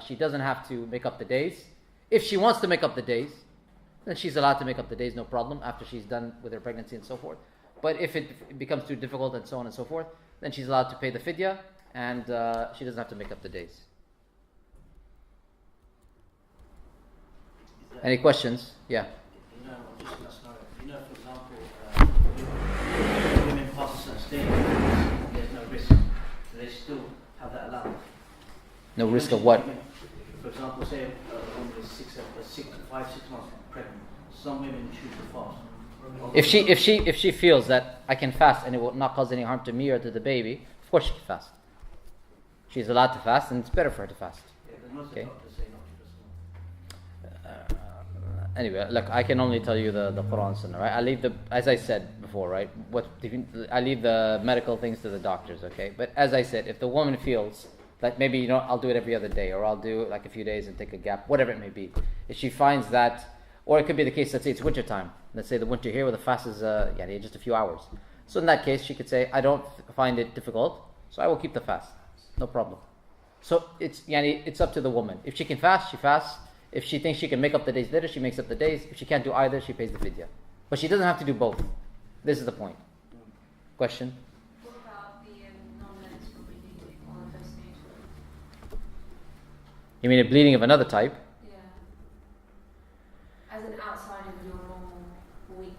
she doesn't have to make up the days. If she wants to make up the days, then she's allowed to make up the days, no problem, after she's done with her pregnancy and so forth. But if it becomes too difficult and so on and so forth, then she's allowed to pay the fidya, and she doesn't have to make up the days. Any questions? Yeah. For example, women pass a certain stage, there's no risk. Do they still have that allowance? No risk of what? For example, say a woman is 5, 6 months pregnant. Some women choose to fast. If she feels that I can fast and it will not cause any harm to me or to the baby, of course she can fast. She's allowed to fast, and it's better for her to fast. Okay. Anyway, look, I can only tell you the Quran Sunnah, right? I leave as I said before, right? I leave the medical things to the doctors, okay? But as I said, if the woman feels that maybe, I'll do it every other day, or I'll do like a few days and take a gap, whatever it may be. If she finds that, or it could be the case, let's say it's winter time. Let's say the winter here where the fast is just a few hours. So in that case, she could say, I don't find it difficult, so I will keep the fast. No problem. So it's up to the woman. If she can fast, she fasts. If she thinks she can make up the days later, she makes up the days. If she can't do either, she pays the fidya. But she doesn't have to do both. This is the point. Question? What about the non-menstrual bleeding or the postnatal? You mean a bleeding of another type? Yeah. As an outside of your normal week.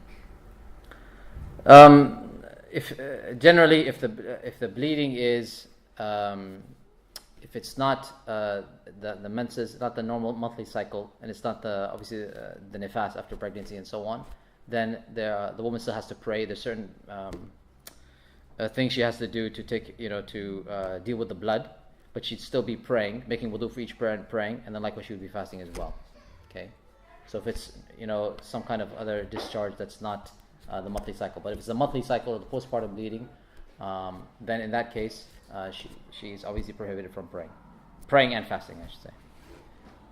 If the bleeding is if it's not the menses, not the normal monthly cycle, and it's not the nifas after pregnancy and so on, then the woman still has to pray. There's certain things she has to do to take to deal with the blood, but she'd still be praying, making wudu for each prayer and praying, and then likewise she would be fasting as well. Okay, so if it's some kind of other discharge that's not the monthly cycle, but if it's the monthly cycle or the postpartum bleeding, then in that case she's obviously prohibited from praying and fasting, I should say.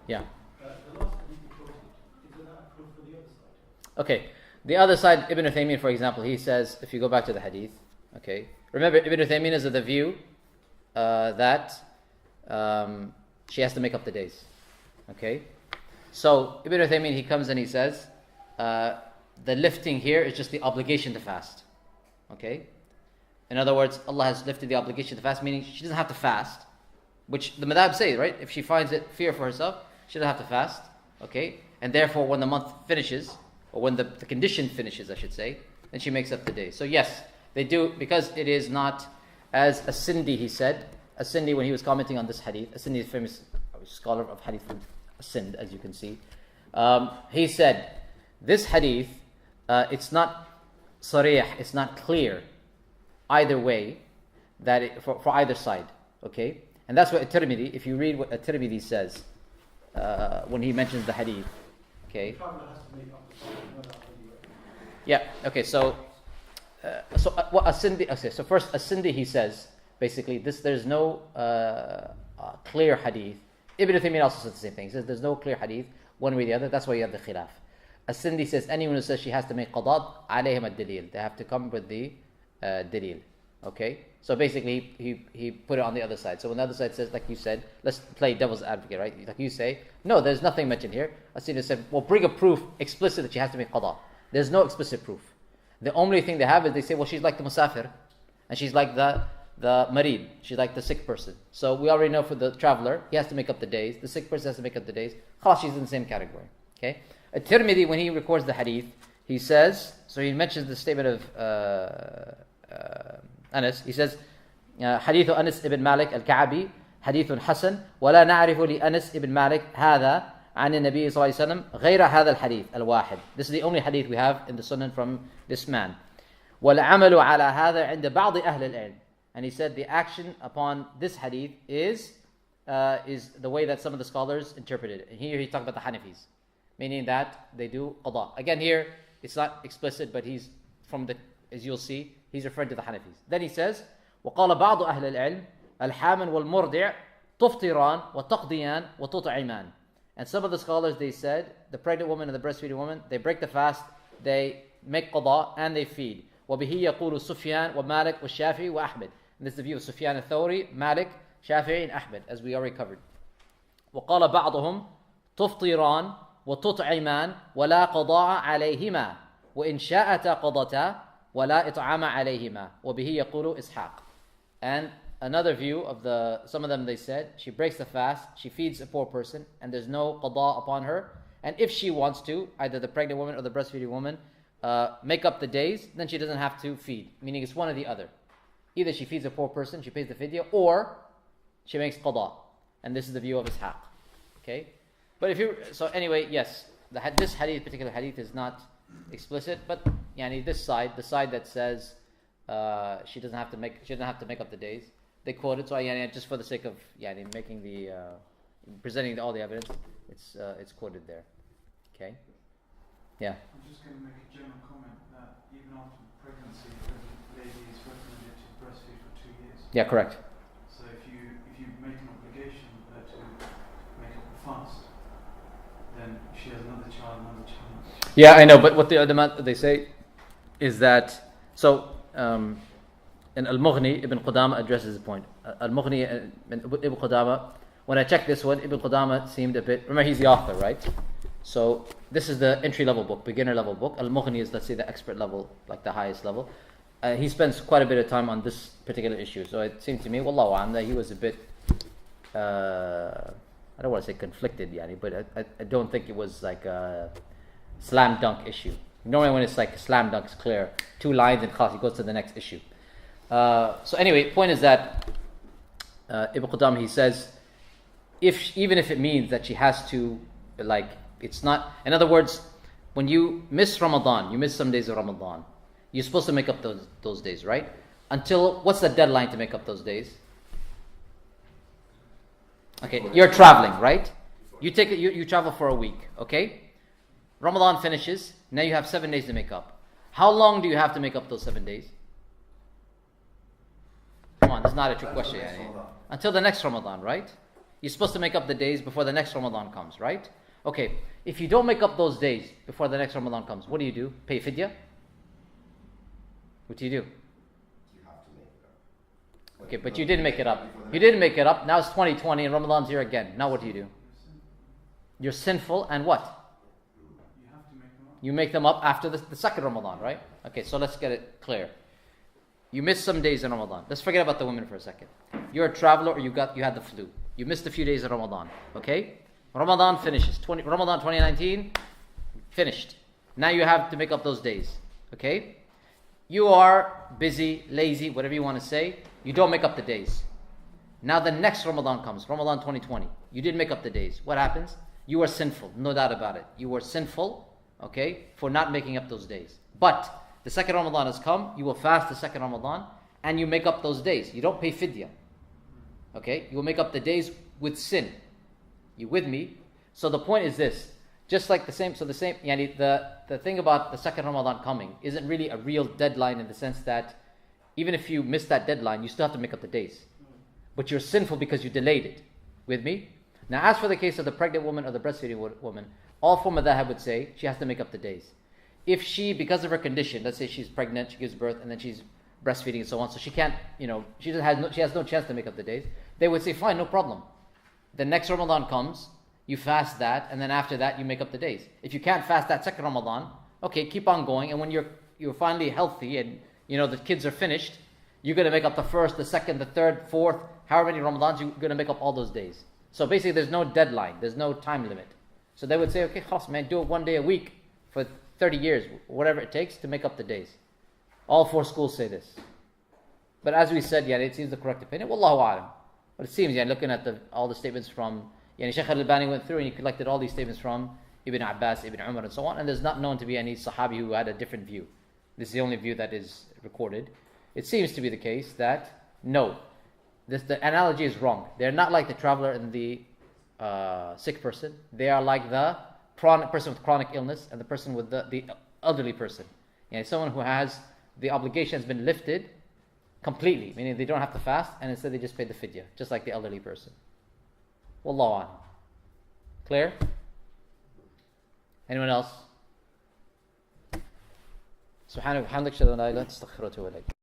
Yeah. The last hadith you quoted, is that proof for the other side? Okay, the other side, Ibn Uthaymeen, for example, he says, if you go back to the hadith, okay, remember Ibn Uthaymeen is of the view that she has to make up the days. Okay, so Ibn Uthaymeen, he comes and he says the lifting here is just the obligation to fast. Okay, in other words, Allah has lifted the obligation to fast, meaning she doesn't have to fast, which the madhab say, right? If she finds it fear for herself, she doesn't have to fast. Okay, and therefore when the month finishes, or when the condition finishes, I should say, then she makes up the day. So yes, they do, because it is not, as As-Sindi, he said, As-Sindi, when he was commenting on this hadith, As-Sindi is a famous scholar of hadith from Sind, as you can see, he said, this hadith, it's not sarih, it's not clear either way, that for either side, okay? And that's what At-Tirmidhi, if you read what At-Tirmidhi says, when he mentions the hadith, okay? Yeah, okay, so As-Sindi, okay, so first As-Sindi, he says, basically, there's no clear hadith. Ibn Uthaymeen also says the same thing. He says there's no clear hadith, one way or the other, that's why you have the khilaf. As-Sindi says, anyone who says she has to make qadad, alayhim ad-dalil. They have to come with the dalil. Okay? So basically, he put it on the other side. So when the other side says, like you said, let's play devil's advocate, right? Like you say, no, there's nothing mentioned here. As-Sindi said, well, bring a proof explicit that she has to make qada. There's no explicit proof. The only thing they have is they say, well, she's like the musafir. And she's like the marid, she's like the sick person. So we already know for the traveler, he has to make up the days. The sick person has to make up the days. Khalas, she's in the same category. Okay. At-Tirmidhi, when he records the hadith, he says, so he mentions the statement of Anas. He says, حديث أنس ibn Malik al-Ka'bi حديث حسن ولا نعرف لأنس ibn Malik هذا عن النبي صلى الله عليه وسلم غير هذا الحديث الواحد. This is the only hadith we have in the Sunan from this man. والعمل على هذا عند بعض أهل العلم. And he said the action upon this hadith is the way that some of the scholars interpreted it. And here he talked about the Hanafis, meaning that they do qada. Again, here it's not explicit, but he's from the, as you'll see, he's referring to the Hanafis. Then he says, وقال بعض أهل العلم الحامل والمرضع تفطران وتقضيان وتطعمان. And some of the scholars, they said the pregnant woman and the breastfeeding woman, they break the fast, they make qada, and they feed. وبه يقول سفيان ومالك والشافعي وأحمد. And this is the view of Sufyan al-Thawri, Malik, Shafi'i, and Ahmed, as we already covered. وقال بعضهم تفطران وتطعمان ولا قضاء عليهما وإن شاءتا قضتا ولا إطعام عليهما وبه يقول إسحاق. And another view of some of them, they said she breaks the fast, she feeds a poor person, and there's no qada upon her. And if she wants to, either the pregnant woman or the breastfeeding woman, make up the days, then she doesn't have to feed. Meaning it's one or the other. Either she feeds a poor person, she pays the fidya, or she makes qada. And this is the view of Ishaq. Okay? But so anyway, yes, this particular hadith is not explicit, but this side, the side that says she doesn't have to make up the days, they quote it. So just for the sake of making presenting all the evidence, it's quoted there. Okay? Yeah. I'm just going to make a general comment that even after pregnancy, the lady is recommended to breastfeed for 2 years. Yeah, correct. So if you make an obligation for her to make up a fast, then she has another child. Yeah, I know, but what the ulama they say is that in Al-Mughni, Ibn Qudama addresses the point. Al-Mughni, Ibn Qudama, when I checked this one, Ibn Qudama seemed a bit, remember he's the author, right? So this is the entry-level book, beginner-level book. Al-Mughni is, let's say, the expert level, like the highest level. He spends quite a bit of time on this particular issue. So it seemed to me, wallahu a'lam, that he was a bit, I don't want to say conflicted, but I don't think it was like a slam dunk issue. Normally when it's like slam dunk, it's clear. 2 lines and class, he goes to the next issue. So anyway, point is that Ibn Qudam, he says, even if it means that she has to, it's not, in other words, when you miss Ramadan, you miss some days of Ramadan, you're supposed to make up those days, right? Until, what's the deadline to make up those days? Okay, you're traveling, right? You travel for a week, okay? Ramadan finishes, now you have 7 days to make up. How long do you have to make up those 7 days? Come on, this is not a trick question. Until the next Ramadan, right? You're supposed to make up the days before the next Ramadan comes, right? Okay, if you don't make up those days before the next Ramadan comes, what do? Pay fidya? What do? You have to make it up. Okay, but you didn't make it up. You didn't make it up. Now it's 2020 and Ramadan's here again. Now what do? You're sinful and what? You make them up after the second Ramadan, right? Okay, so let's get it clear. You missed some days in Ramadan. Let's forget about the women for a second. You're a traveler or you had the flu. You missed a few days of Ramadan. Okay? Ramadan finishes. Ramadan 2019 finished. Now you have to make up those days. Okay? You are busy, lazy, whatever you want to say. You don't make up the days. Now the next Ramadan comes, Ramadan 2020. You didn't make up the days. What happens? You are sinful, no doubt about it. You were sinful, okay, for not making up those days. But the second Ramadan has come, you will fast the second Ramadan, and you make up those days. You don't pay fidya. Okay? You will make up the days with sin. You with me? So the point is this. Just like the thing about the second Ramadan coming isn't really a real deadline in the sense that even if you miss that deadline, you still have to make up the days. But you're sinful because you delayed it. With me? Now as for the case of the pregnant woman or the breastfeeding woman, all four of that would say she has to make up the days. If she, because of her condition, let's say she's pregnant, she gives birth, and then she's breastfeeding and so on, so she can't, she has no chance to make up the days, they would say, fine, no problem. The next Ramadan comes, you fast that, and then after that you make up the days. If you can't fast that second Ramadan, okay, keep on going, and when you're finally healthy and the kids are finished, you're going to make up the first, the second, the third, fourth, however many Ramadans, you're going to make up all those days. So basically there's no deadline, there's no time limit. So they would say, okay, khas man, do it 1 day a week for 30 years, whatever it takes to make up the days. All 4 schools say this. But as we said, it seems the correct opinion. Wallahu a'lam. But it seems, looking at all the statements from, Shaykh al-Albani went through and he collected all these statements from Ibn Abbas, Ibn Umar and so on, and there's not known to be any Sahabi who had a different view. This is the only view that is recorded. It seems to be the case that, no, the analogy is wrong. They're not like the traveler and the sick person. They are like the person with chronic illness and the person with the elderly person. Someone who has the obligation has been lifted completely, meaning they don't have to fast, and instead they just pay the fidya, just like the elderly person. Wallahu a'lam. Clear? Anyone else? سبحانك وبحمدك اشهد ان لا اله الا انت استغفرك واتوب اليك.